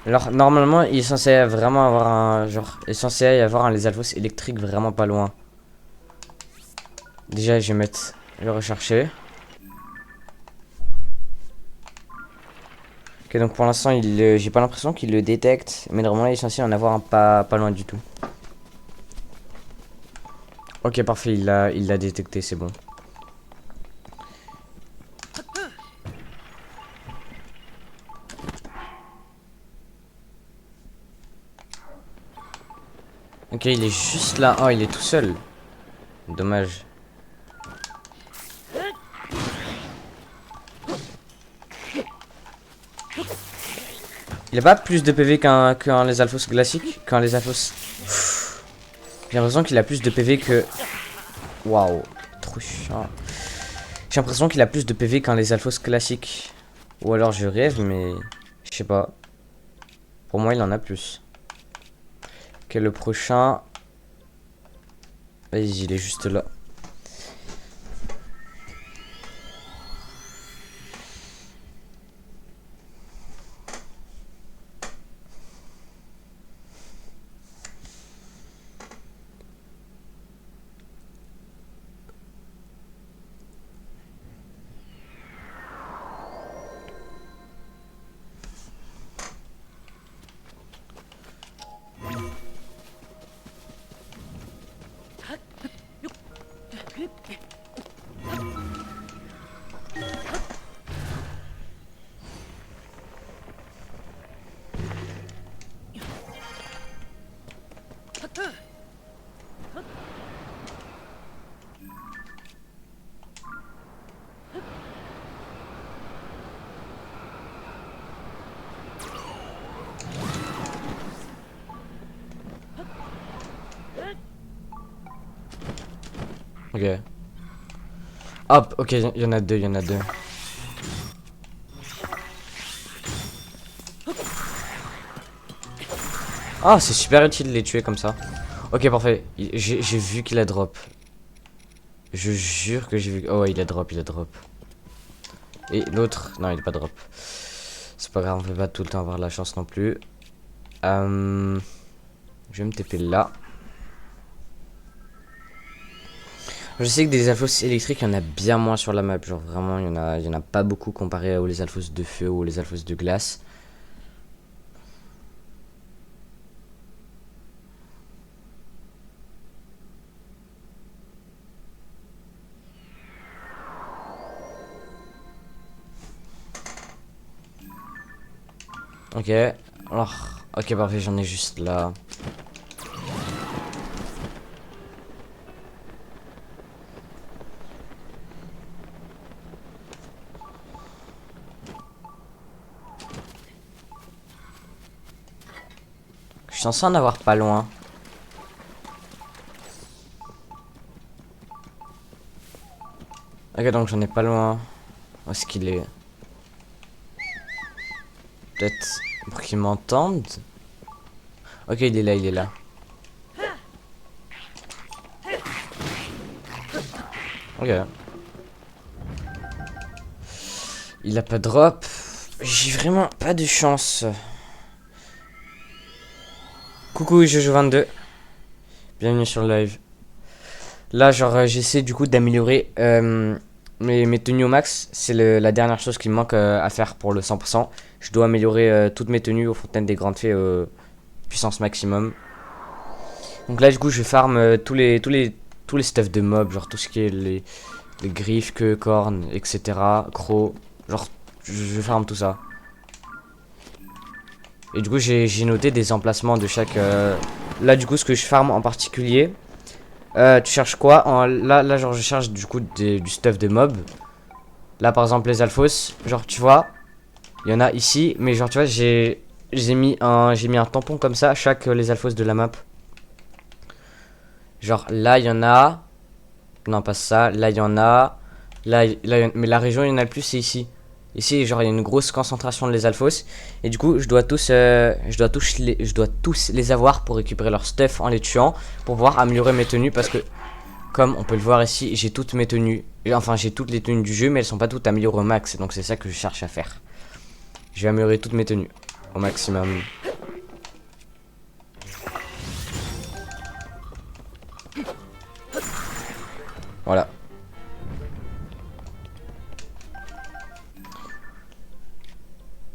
Alors normalement il est censé vraiment avoir un genre, il est censé y avoir un les Alphos électriques vraiment pas loin. Déjà je vais mettre le rechercher. Ok, donc pour l'instant j'ai pas l'impression qu'il le détecte, mais normalement il est censé en avoir un pas loin du tout. Ok, parfait, il l'a détecté, c'est bon. Ok, il est juste là. Oh, il est tout seul. Dommage. Il a pas plus de PV qu'un les Alphos classiques. Qu'un les Alphos. J'ai l'impression qu'il a plus de PV que. Waouh, trop chiant. J'ai l'impression qu'il a plus de PV qu'un les Alphos classiques. Ou alors je rêve, mais. Je sais pas. Pour moi, il en a plus. Ok, le prochain. Vas-y, il est juste là. Ok. Hop, ok, il y en a deux, il y en a deux. Ah, c'est super utile de les tuer comme ça. Ok, parfait. J'ai vu qu'il a drop. Je jure que j'ai vu. Oh, ouais, il a drop, il a drop. Et l'autre, non, il est pas drop. C'est pas grave, on peut pas tout le temps avoir la chance non plus. Je vais me TP là. Je sais que des Alphos électriques, il y en a bien moins sur la map. Genre vraiment, il y en a pas beaucoup comparé aux les Alphos de feu ou les Alphos de glace. Ok, alors, ok, parfait, j'en ai juste là. Je suis censé en avoir pas loin. Ok, donc j'en ai pas loin. Où est-ce qu'il est? Peut-être pour qu'ils m'entendent. Ok, il est là, il est là. Ok. Il a pas drop. J'ai vraiment pas de chance. Coucou Jojo22. Bienvenue sur le live. Là, genre, j'essaie du coup d'améliorer mes tenues au max. C'est la dernière chose qui me manque à faire pour le 100%. Je dois améliorer toutes mes tenues aux fontaines des grandes fées puissance maximum. Donc là, du coup, je farm tous les stuff de mobs, genre tout ce qui est les griffes, queues, cornes, etc. Crocs. Genre, je farm tout ça. Et du coup, j'ai noté des emplacements de chaque. Là, du coup, ce que je farm en particulier. Tu cherches quoi là, genre, je cherche du coup du stuff de mob. Là, par exemple, les alphos. Genre, tu vois, il y en a ici. Mais genre, tu vois, j'ai mis un tampon comme ça à chaque les alphos de la map. Genre, là, il y en a. Non, pas ça. Là, il y en a. Mais la région, il y en a le plus, c'est ici. Ici, genre, il y a une grosse concentration de les alphos. Et du coup, je dois tous les avoir pour récupérer leur stuff en les tuant. Pour pouvoir améliorer mes tenues. Parce que, comme on peut le voir ici, j'ai toutes mes tenues. Enfin, j'ai toutes les tenues du jeu, mais elles sont pas toutes améliorées au max. Donc, c'est ça que je cherche à faire. Je vais améliorer toutes mes tenues au maximum. Voilà.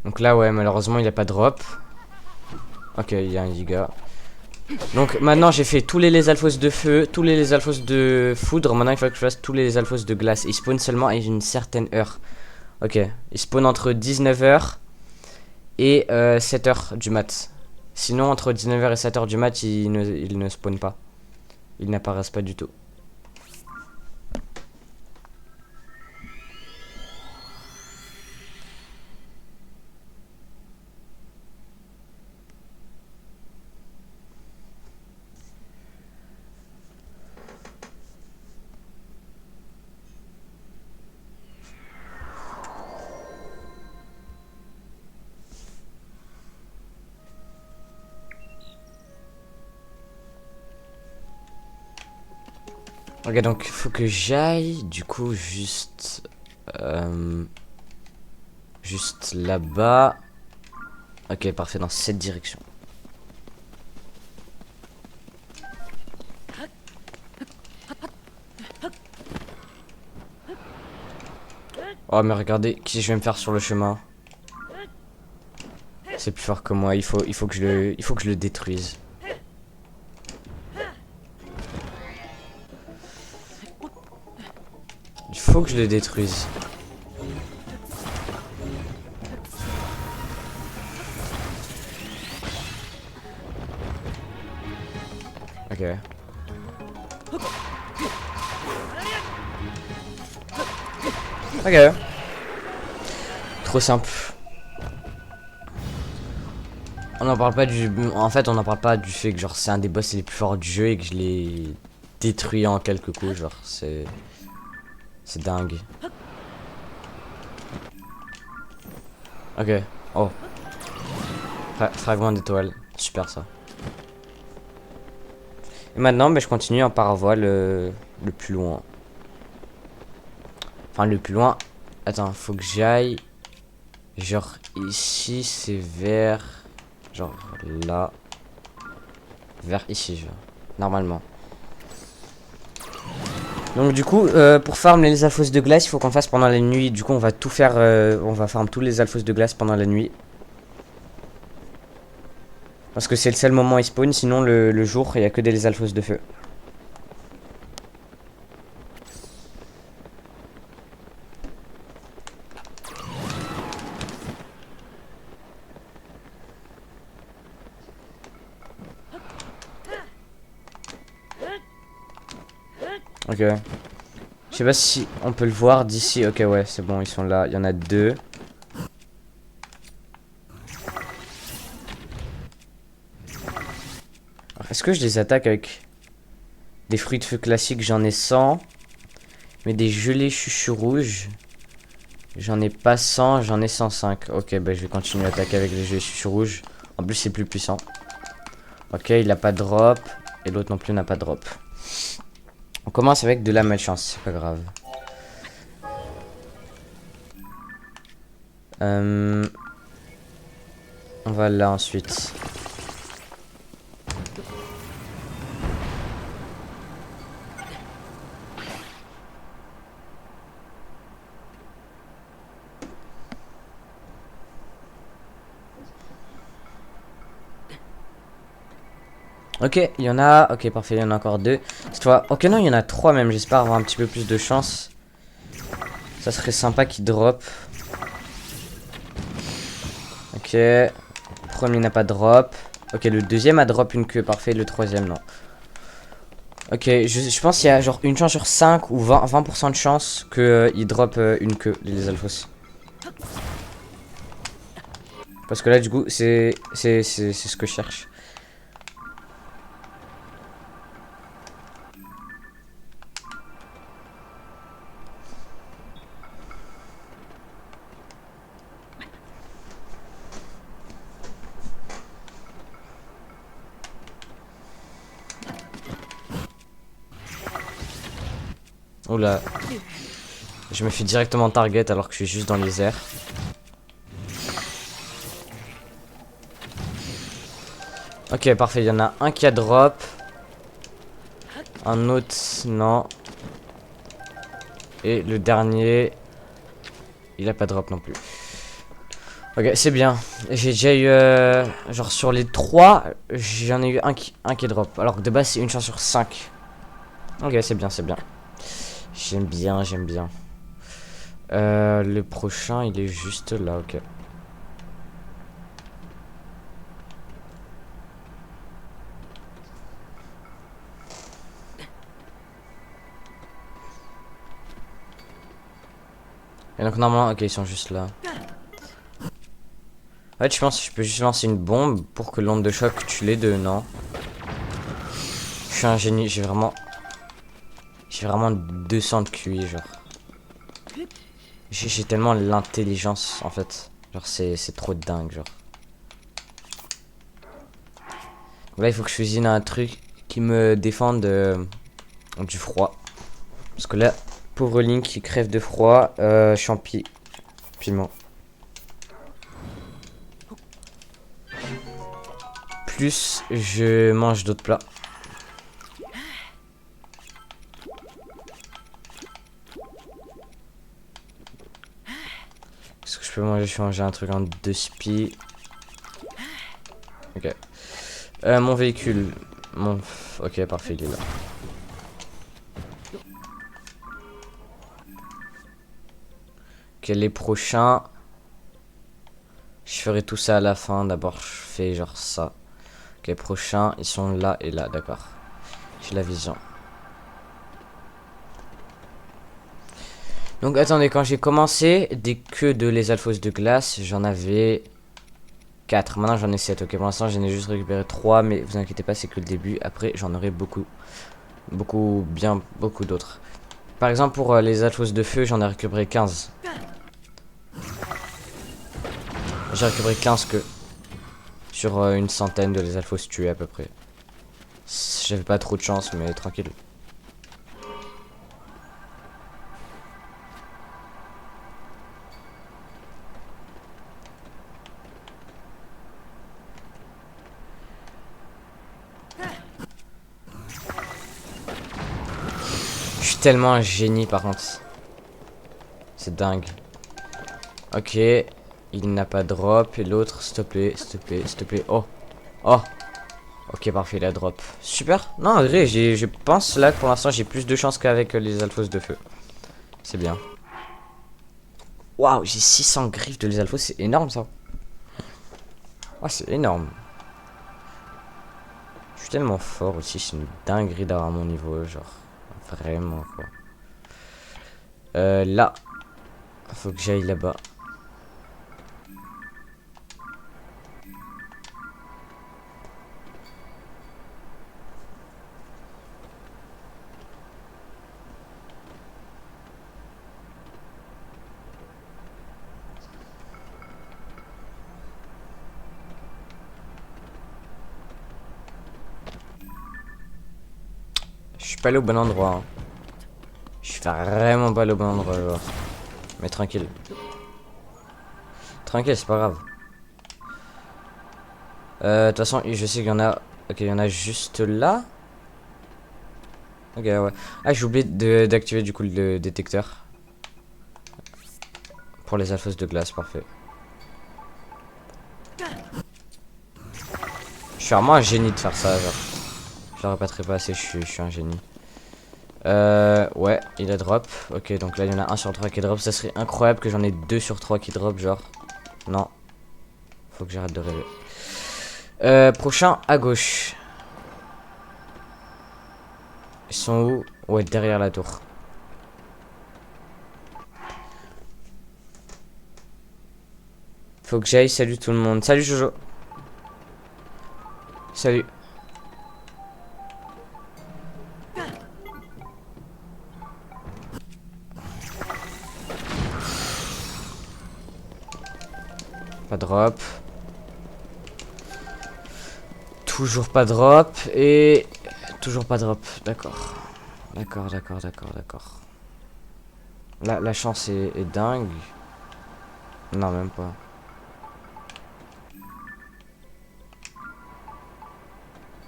Donc là, ouais, malheureusement, il n'y a pas de drop. Ok, il y a un giga. Donc maintenant, j'ai fait tous les alphos de feu, tous les alphos de foudre. Maintenant, il faut que je fasse tous les alphos de glace. Ils spawnent seulement à une certaine heure. Ok, ils spawnent entre 19h et 7h du mat. Sinon, entre 19h et 7h du mat, ils ne spawnent pas. Ils n'apparaissent pas du tout. Ok, donc il faut que j'aille, du coup, juste là-bas. Ok, parfait, dans cette direction. Oh, mais regardez qui je vais me faire sur le chemin. C'est plus fort que moi, il faut que je le détruise. Il faut que je le détruise. Ok. Ok. Trop simple. On n'en parle pas du... En fait, on n'en parle pas du fait que genre c'est un des boss les plus forts du jeu et que je l'ai détruit en quelques coups. Genre c'est dingue. Ok. Oh. Fragment d'étoile. Super ça. Et maintenant, bah, je continue en paravoile le plus loin. Enfin, le plus loin. Attends, faut que j'aille. Genre ici, c'est vers. Genre là. Vers ici, je... normalement. Donc du coup, pour farm les alphos de glace, il faut qu'on fasse pendant la nuit. Du coup, on va tout faire, on va farm tous les alphos de glace pendant la nuit. Parce que c'est le seul moment où ils spawn, sinon le jour, il n'y a que des alphos de feu. Ok. Je sais pas si on peut le voir d'ici. Ok, ouais, c'est bon, ils sont là. Il y en a deux. Est-ce que je les attaque avec des fruits de feu classiques? J'en ai 100. Mais des gelées chuchus rouges, j'en ai pas 100, j'en ai 105. Ok, bah je vais continuer à attaquer avec les gelées chuchus rouges. En plus, c'est plus puissant. Ok, il a pas de drop. Et l'autre non plus n'a pas de drop. On commence avec de la malchance, c'est pas grave. On va là ensuite. Ok, il y en a. Ok, parfait, il y en a encore 2. Cette fois. Ok, non, il y en a 3 même. J'espère avoir un petit peu plus de chance. Ça serait sympa qu'ils drop. Ok. Premier n'a pas drop. Ok, le deuxième a drop une queue. Parfait, le troisième, non. Ok, je pense qu'il y a genre une chance sur 5 ou 20% de chance qu'il drop une queue, les alphos. Parce que là, du coup, c'est ce que je cherche. Oula. Je me fais directement target alors que je suis juste dans les airs. Ok, parfait. Il y en a un qui a drop. Un autre, non. Et le dernier, il a pas drop non plus. Ok, c'est bien. J'ai déjà eu... genre sur les 3, j'en ai eu un qui est drop. Alors que de base, c'est une chance sur 5. Ok, c'est bien, c'est bien. J'aime bien, j'aime bien. Le prochain, il est juste là, ok. Et donc normalement, ok, ils sont juste là. En fait, je pense que je peux juste lancer une bombe pour que l'onde de choc tue les deux, non? Je suis un génie, j'ai vraiment 200 de QI, genre. J'ai tellement l'intelligence, en fait. Genre, c'est trop dingue, genre. Là, il faut que je cuisine un truc qui me défende du froid. Parce que là, pauvre Link qui crève de froid, champi, piment. Plus je mange d'autres plats. Est-ce que je peux manger? Je peux manger un truc en 2 spi. Ok. Mon véhicule. Ok, parfait, il est là. Ok, les prochains. Je ferai tout ça à la fin. D'abord, je fais genre ça. Ok, les prochains, ils sont là et là, d'accord. J'ai la vision. Donc, attendez, quand j'ai commencé, des queues de les alphos de glace, j'en avais 4. Maintenant, j'en ai 7. Ok, pour l'instant, j'en ai juste récupéré 3. Mais vous inquiétez pas, c'est que le début. Après, j'en aurai beaucoup. Beaucoup d'autres. Par exemple, pour les alphos de feu, j'en ai récupéré 15. J'ai récupéré 15 que sur une centaine de les alphos tués à peu près. J'avais pas trop de chance, mais tranquille. Je suis tellement un génie par contre. C'est dingue. Ok. Il n'a pas drop. Et l'autre, s'il te plaît, s'il te plaît, s'il te plaît. Oh. Oh. Ok, parfait, il a drop. Super. Non, en vrai, je pense là que pour l'instant, j'ai plus de chance qu'avec les alphos de feu. C'est bien. Waouh, j'ai 600 griffes de les alphos, c'est énorme ça. Ah, c'est énorme. Je suis tellement fort aussi, c'est une dinguerie d'avoir mon niveau, genre. Vraiment, quoi. Là. Faut que j'aille là-bas. Je suis pas allé au bon endroit. Hein. Je suis vraiment pas allé au bon endroit, genre. Mais tranquille. Tranquille, c'est pas grave. De toute façon, je sais qu'il y en a Ok, il y en a juste là. Ok, ouais. Ah, j'ai oublié d'activer du coup le détecteur. Pour les alphos de glace, parfait. Je suis vraiment un génie de faire ça, genre. Je le répéterai pas assez, je suis un génie. Ouais, il a drop. Ok, donc là, il y en a 1 sur 3 qui drop. Ça serait incroyable que j'en ai 2 sur 3 qui drop, genre. Non. Faut que j'arrête de rêver. Prochain, à gauche. Ils sont où? Ouais, derrière la tour. Faut que j'aille. Salut tout le monde. Salut Jojo. Salut. Pas drop. Toujours pas drop. Et toujours pas drop. D'accord. D'accord, d'accord, d'accord, d'accord. Là, la chance est dingue. Non, même pas.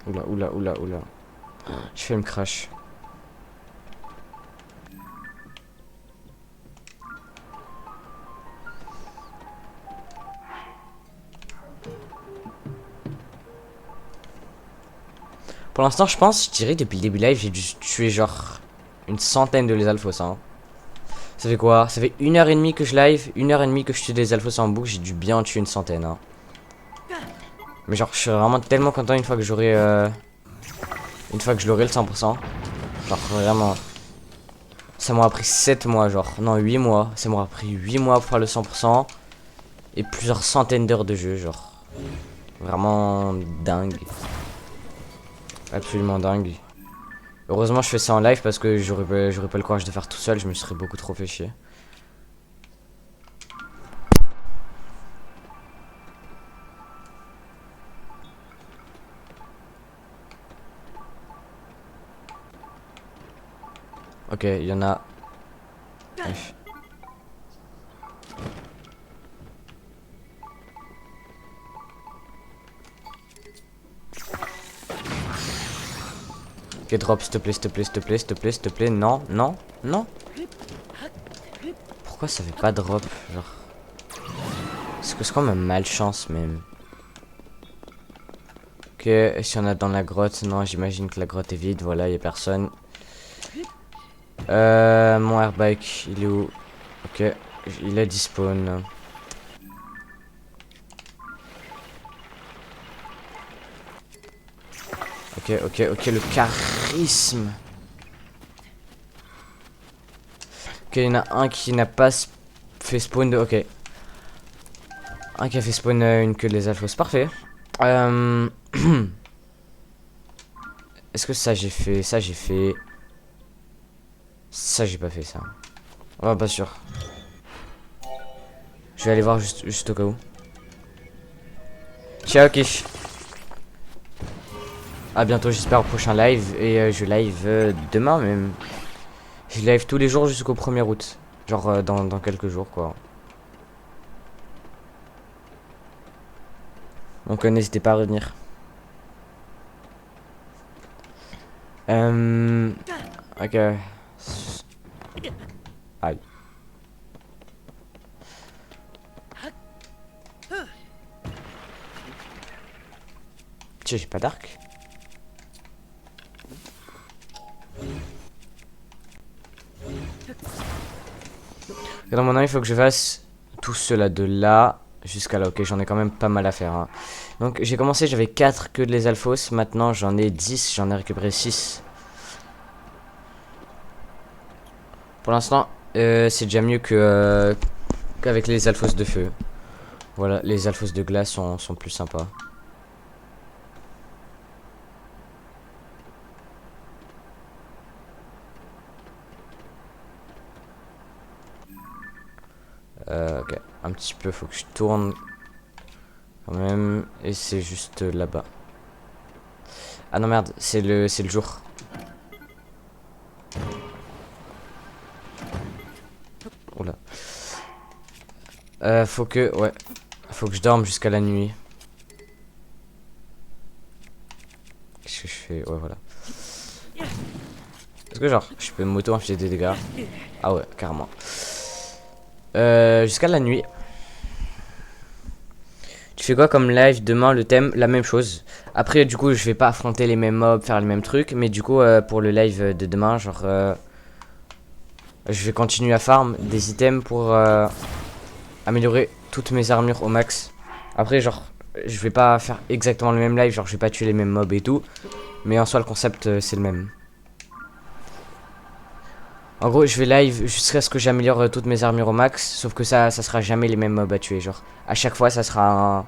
Oula, oula, oula, oula. Je fais me crash. Pour l'instant, je pense, je dirais depuis le début live, j'ai dû tuer genre une centaine de les alphos. Hein. Ça fait quoi? Ça fait 1h30 que je live, 1h30 que je tue des alphos en boucle, j'ai dû bien en tuer une centaine. Hein. Mais genre, je suis vraiment tellement content une fois que j'aurai. Une fois que je l'aurai le 100%. Genre, vraiment. Ça m'aura pris 7 mois, genre. Non, 8 mois. Ça m'aura pris 8 mois pour faire le 100%. Et plusieurs centaines d'heures de jeu, genre. Vraiment dingue. Absolument dingue. Heureusement, je fais ça en live parce que j'aurais pas le courage de faire tout seul. Je me serais beaucoup trop fait chier. Ok, il y en a. Ok, drop, s'il te plaît, s'il te plaît, s'il te plaît, s'il te plaît, s'il te plaît. Non, non, non. Pourquoi ça fait pas drop, genre? C'est comme une malchance, même. Ok, si on a dans la grotte, non, j'imagine que la grotte est vide, voilà, y a personne. Mon airbike, il est où? Ok, il a despawn. Ok, ok, ok, le charisme. Ok, il y en a un qui n'a pas fait spawn de... Ok. Un qui a fait spawn une queue des alphos, parfait. Est-ce que ça j'ai fait? Ça j'ai fait. Ça j'ai pas fait ça. Oh, pas sûr. Je vais aller voir juste au cas où. Ciao Kish. À bientôt, j'espère au prochain live. Et je live demain même. Je live tous les jours jusqu'au 1er août. Genre dans quelques jours quoi. Donc n'hésitez pas à revenir. Ok. Aïe. Tiens, j'ai pas d'arc. Dans mon avis, il faut que je fasse tout cela de là jusqu'à là. Ok, j'en ai quand même pas mal à faire. Hein. Donc j'ai commencé, j'avais 4 queues de les alphos. Maintenant j'en ai 10, j'en ai récupéré 6. Pour l'instant, c'est déjà mieux que qu'avec les alphos de feu. Voilà, les alphos de glace sont plus sympas. Ok, un petit peu, faut que je tourne quand même. Et c'est juste là-bas. Ah non merde, c'est le jour. Oula. Ouais, faut que je dorme jusqu'à la nuit. fais... Ouais, voilà. Est-ce que genre, je peux m'auto-infliger des dégâts? Ah ouais, carrément. Jusqu'à la nuit. Tu fais quoi comme live demain? Le thème, la même chose. Après, du coup, je vais pas affronter les mêmes mobs, faire les mêmes trucs. Mais du coup, pour le live de demain, genre... je vais continuer à farm des items pour améliorer toutes mes armures au max. Après, genre, je vais pas faire exactement le même live. Genre, je vais pas tuer les mêmes mobs et tout. Mais en soi, le concept, c'est le même. En gros, je vais live jusqu'à ce que j'améliore toutes mes armures au max. Sauf que ça sera jamais les mêmes mobs à tuer. Genre, à chaque fois, ça sera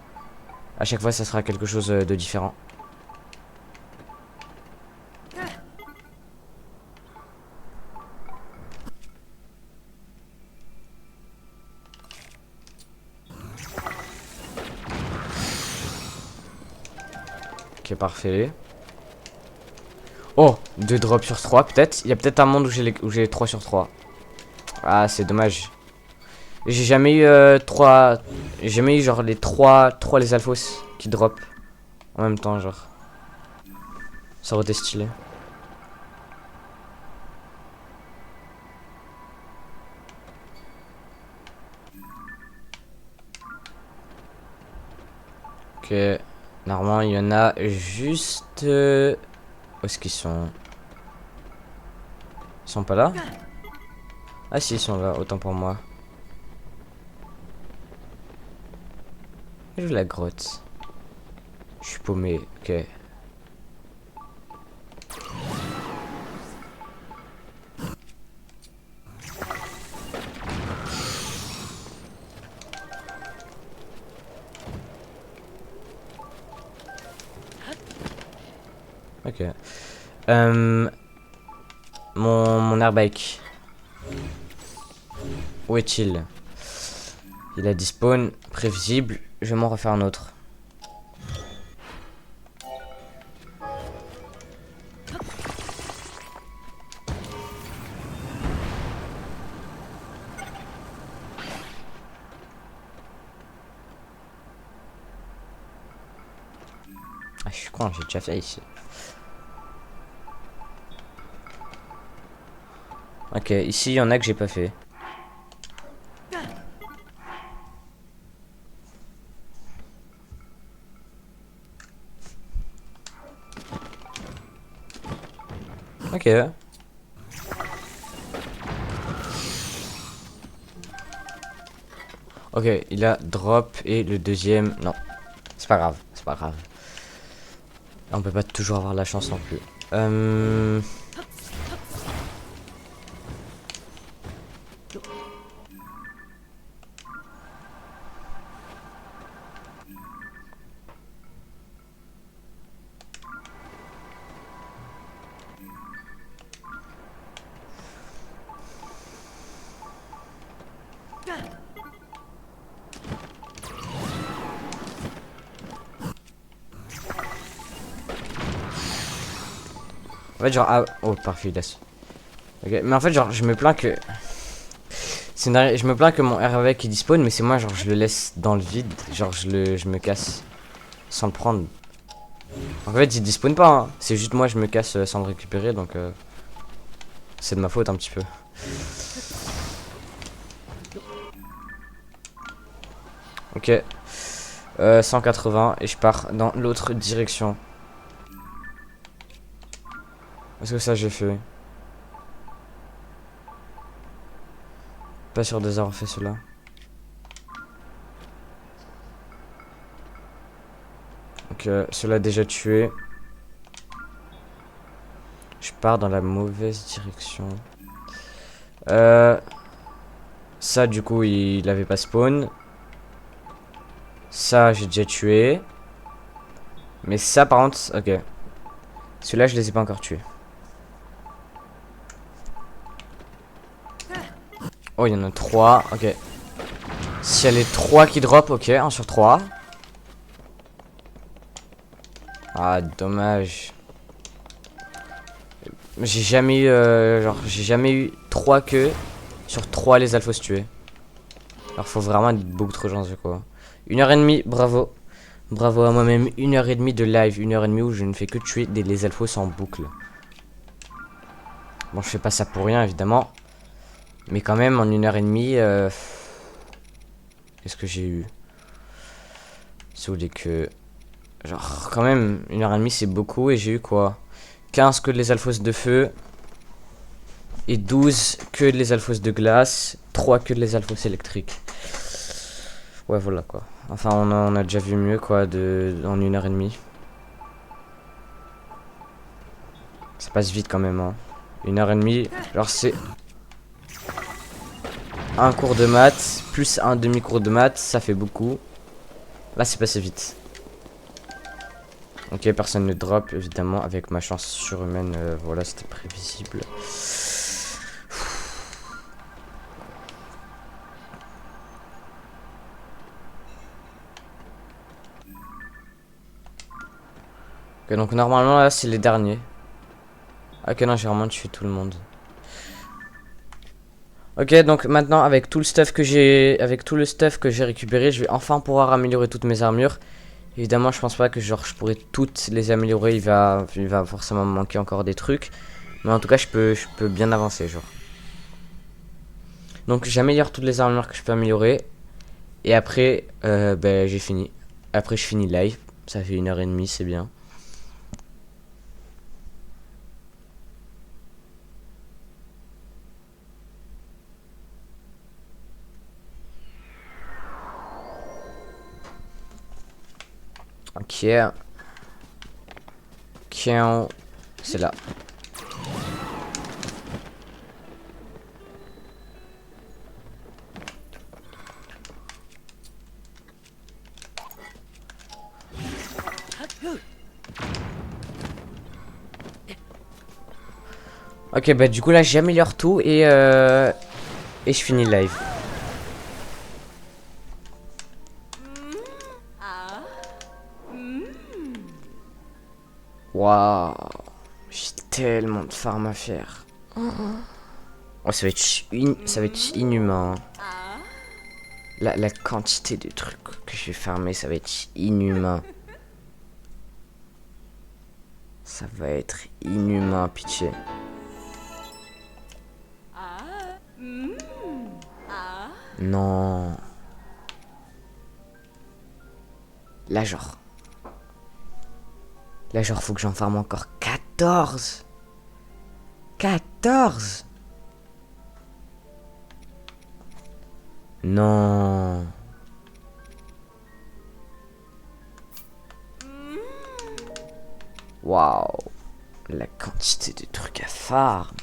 à chaque fois, ça sera quelque chose de différent. Ok, parfait. Oh, 2 drops sur 3 peut-être. Il y a peut-être un monde où j'ai 3 sur 3. Ah, c'est dommage. J'ai jamais eu 3. J'ai jamais eu genre les 3 les alphos qui drop en même temps, genre. Ça aurait été stylé. Ok. Normalement, il y en a juste. Où est-ce qu'ils sont? Ils sont pas là? Ah, si, ils sont là, autant pour moi. Je veux la grotte. Je suis paumé, ok. Ok. Mon airbike. Où est-il? Il a despawn, prévisible. Je vais m'en refaire un autre. Ah, je suis con, j'ai déjà fait ici. Ok, ici il y en a que j'ai pas fait. Ok. Ok, il a drop et le deuxième... Non, c'est pas grave, c'est pas grave. On peut pas toujours avoir de la chance non plus. En fait, genre... Ah, oh, parfait, il laisse. Ok, mais en fait, genre, je me plains que... Je me plains que mon RV qui dispone, mais c'est moi, genre, je le laisse dans le vide. Genre, je me casse sans le prendre. En fait, il dispone pas, hein. C'est juste moi, je me casse sans le récupérer, donc... c'est de ma faute un petit peu. Ok. 180 et je pars dans l'autre direction. Est-ce que ça j'ai fait? Pas sûr de avoir fait cela. Ok, cela déjà tué. Je pars dans la mauvaise direction. Ça du coup il avait pas spawn. Ça j'ai déjà tué. Mais ça par contre, ok. Celui-là je les ai pas encore tués. Oh il y en a 3, ok. Si elle est 3 qui drop, ok, 1 sur 3. Ah dommage. J'ai jamais eu j'ai jamais eu 3 queues sur 3 les alphos tués. Alors faut vraiment être beaucoup trop gentil quoi. 1h30, bravo. Bravo à moi-même, 1h30 de live, 1h30 où je ne fais que tuer les Alphos en boucle. Bon, je fais pas ça pour rien, évidemment. Mais quand même, en 1h30, qu'est-ce que j'ai eu? C'est où les que... Genre, quand même, 1h30 c'est beaucoup, et j'ai eu quoi? 15 que les Alphos de feu, et 12 que les Alphos de glace, 3 que les Alphos électriques. Ouais, voilà quoi. Enfin, on a déjà vu mieux quoi en 1h30. Ça passe vite quand même, hein. 1h30, genre c'est un cours de maths, plus un demi-cours de maths, ça fait beaucoup. Là, c'est passé vite. Ok, personne ne drop, évidemment, avec ma chance surhumaine, voilà, c'était prévisible. Ok, donc normalement, là, c'est les derniers. Ok, non, j'ai vraiment tué tout le monde. Ok, donc maintenant, avec tout le stuff que j'ai récupéré, je vais enfin pouvoir améliorer toutes mes armures. Évidemment, je pense pas que genre je pourrais toutes les améliorer, il va forcément me manquer encore des trucs. Mais en tout cas, je peux bien avancer, genre. Donc j'améliore toutes les armures que je peux améliorer. Et après, ben, j'ai fini. Après, je finis live. Ça fait 1h30, c'est bien. Ok. C'est là. Ok, bah du coup là j'améliore tout et je finis live. Waouh, j'ai tellement de farm à faire. Oh, ça va être inhumain. La quantité de trucs que je vais farmer, ça va être inhumain. Ça va être inhumain, pitié. Non. Là, genre. Là, genre, faut que j'en farme encore 14. 14. Non. Waouh. La quantité de trucs à farm.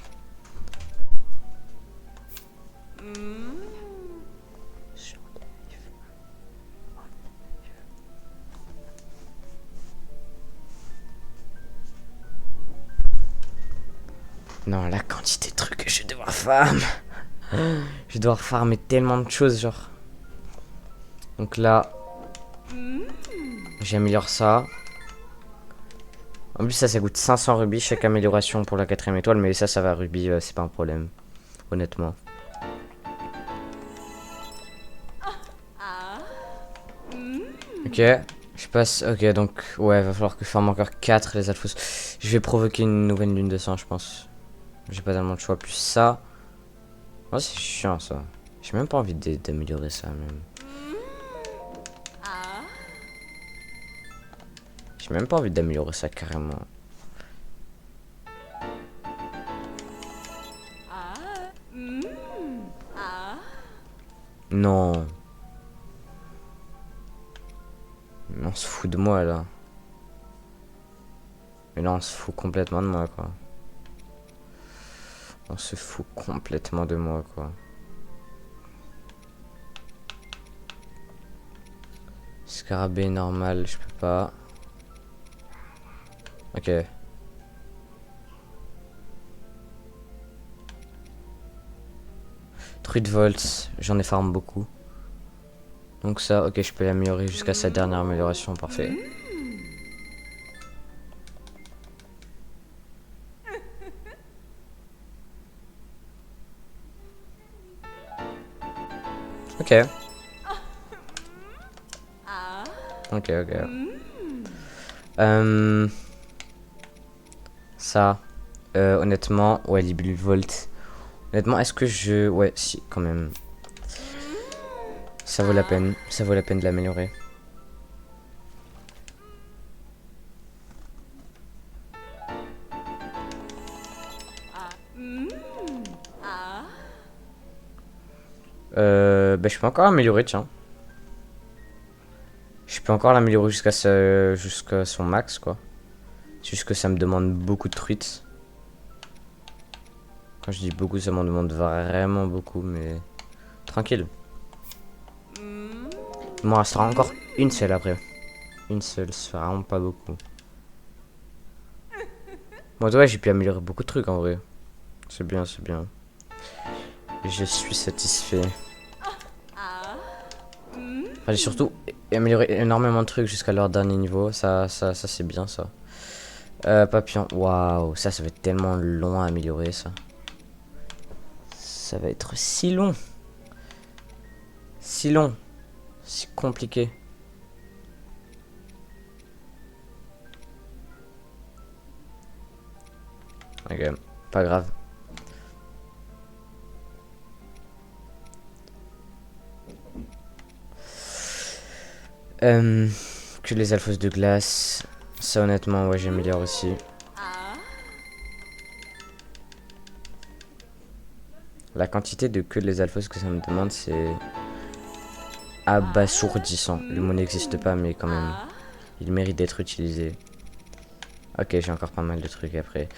Non, la quantité de trucs que je vais devoir farm. Je vais devoir farmer tellement de choses, genre. Donc là, j'améliore ça. En plus, ça coûte 500 rubis chaque amélioration pour la 4ème étoile. Mais ça va, rubis, c'est pas un problème. Honnêtement. Ok, je passe. Ok, donc, ouais, va falloir que je farme encore 4 les alphos. Je vais provoquer une nouvelle lune de sang, je pense. J'ai pas tellement de choix. Plus ça. Oh, c'est chiant ça. J'ai même pas envie d'améliorer ça, même. J'ai même pas envie d'améliorer ça carrément. Non. On se fout de moi là. Mais là on se fout complètement de moi quoi. On se fout complètement de moi quoi. Scarabée normal, je peux pas. Ok. Truc volts, j'en ai farm beaucoup. Donc ça, ok, je peux l'améliorer jusqu'à sa dernière amélioration, parfait. Ok. Ok, ok. Ça, honnêtement, ouais, Libelvolt. Honnêtement, est-ce que je... Ouais, si, quand même. Ça vaut la peine. Ça vaut la peine de l'améliorer. Bah, je peux encore l'améliorer, tiens. Je peux encore l'améliorer jusqu'à son max, quoi. C'est juste que ça me demande beaucoup de truites. Quand je dis beaucoup, ça m'en demande vraiment beaucoup, mais... Tranquille. Il m'en restera encore une seule après. Une seule, c'est vraiment pas beaucoup. Bon, ouais, j'ai pu améliorer beaucoup de trucs en vrai. C'est bien, c'est bien. Je suis satisfait. Enfin, j'ai surtout amélioré énormément de trucs jusqu'à leur dernier niveau. Ça c'est bien ça. Papillon. Waouh, ça va être tellement long à améliorer ça. Ça va être si long. Si long. Si compliqué. Ok, pas grave. Que les alphos de glace. Ça honnêtement, ouais, j'améliore aussi. La quantité de queue de les alphos que ça me demande, c'est abasourdissant. Le mot n'existe pas, mais quand même, il mérite d'être utilisé. Ok, j'ai encore pas mal de trucs après.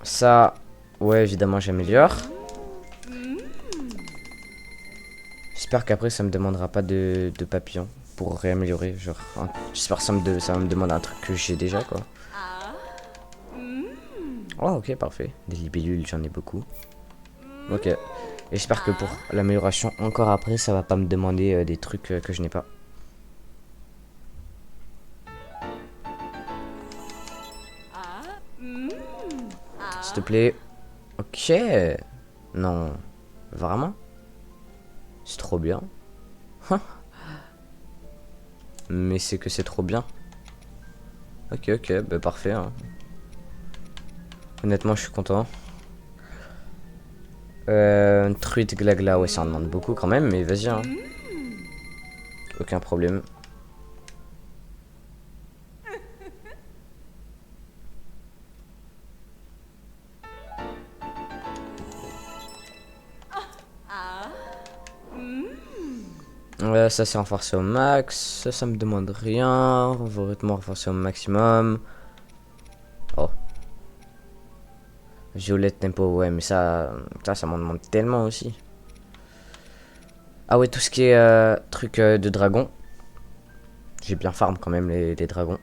Ça, ouais, évidemment, j'améliore. J'espère qu'après, ça me demandera pas de papillons pour réaméliorer. Genre, j'espère que ça va me demander un truc que j'ai déjà, quoi. Oh, ok, parfait. Des libellules, j'en ai beaucoup. Ok. Et j'espère que pour l'amélioration encore après, ça va pas me demander des trucs que je n'ai pas. S'il te plaît. Ok. Non. Vraiment? C'est trop bien. Mais c'est que c'est trop bien. Ok, ok, bah parfait. Hein. Honnêtement, je suis content. Truite glagla, ouais, ça en demande beaucoup quand même, mais vas-y. Hein. Aucun problème. Ça c'est renforcé au max. Ça me demande rien. Rythme renforcé au maximum. Oh. Violette tempo, ouais, mais ça m'en demande tellement aussi. Ah ouais, tout ce qui est truc de dragon. J'ai bien farm quand même les dragons.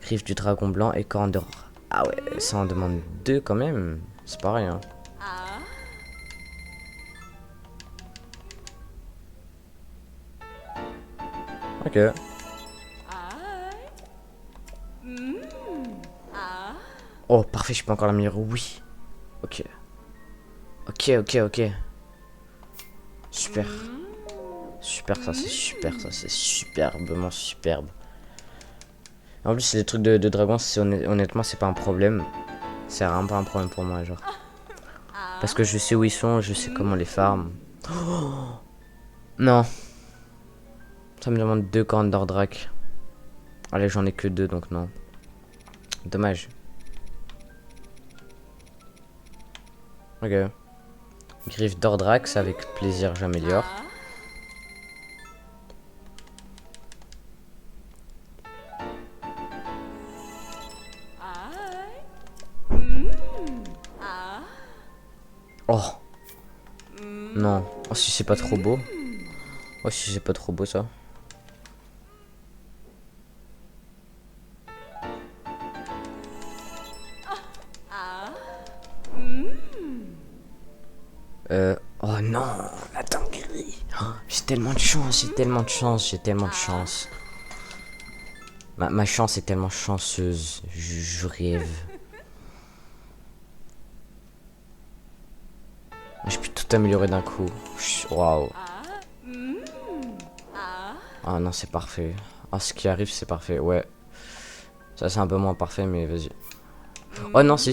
Griffe du dragon blanc et corne d'or. Ah ouais, ça en demande deux quand même. C'est pas rien. Ok. Oh, parfait, je peux encore l'améliorer. Oui. Ok. Ok, ok, ok. Super. Super, ça c'est super, ça c'est superbement superbe. En plus, les trucs de dragon, honnêtement, c'est pas un problème. C'est vraiment pas un problème pour moi, genre. Parce que je sais où ils sont, je sais comment les farm. Oh non. Ça me demande deux cornes d'Ordrak. Allez, j'en ai que deux, donc non. Dommage. Ok. Griffe d'Ordrax, avec plaisir, j'améliore. Oh. Non. Oh, si c'est pas trop beau. Oh, si c'est pas trop beau, ça. Oh non, la dinguerie. Oh, j'ai tellement de chance, j'ai tellement de chance, j'ai tellement de chance. Ma chance est tellement chanceuse, je rêve. Je peux tout améliorer d'un coup. Waouh. Ah non, c'est parfait. Ah, ce qui arrive, c'est parfait. Ouais. Ça, c'est un peu moins parfait, mais vas-y. Oh non, si.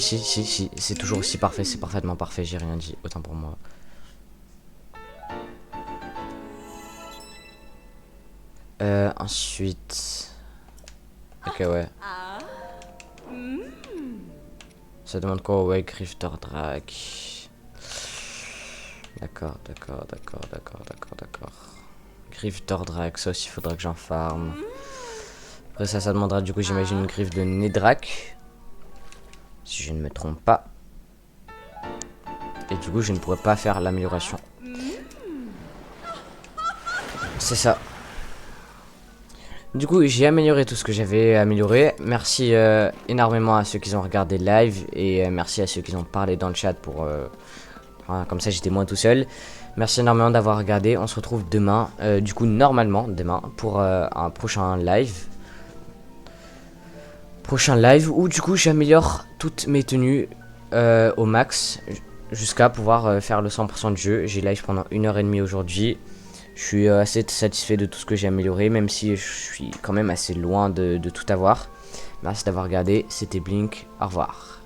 C'est toujours aussi parfait. C'est parfaitement parfait. J'ai rien dit. Autant pour moi. Ensuite. Ok, ouais. Ça demande quoi? Ouais, Grifter Drag. D'accord. Grifter Drag, ça aussi, il faudra que j'en farme. Après ça demandera du coup, j'imagine, une griffe de Nedrak. Si je ne me trompe pas. Et du coup, je ne pourrais pas faire l'amélioration. C'est ça. Du coup, j'ai amélioré tout ce que j'avais amélioré. Merci énormément à ceux qui ont regardé le live. Et merci à ceux qui ont parlé dans le chat pour... voilà, comme ça, j'étais moins tout seul. Merci énormément d'avoir regardé. On se retrouve demain. Du coup, normalement, demain, pour un prochain live. Où du coup, j'améliore toutes mes tenues au max. Jusqu'à pouvoir faire le 100% de jeu. J'ai live pendant 1h30 aujourd'hui. Je suis assez satisfait de tout ce que j'ai amélioré, même si je suis quand même assez loin de tout avoir. Merci d'avoir regardé, c'était Blink, au revoir.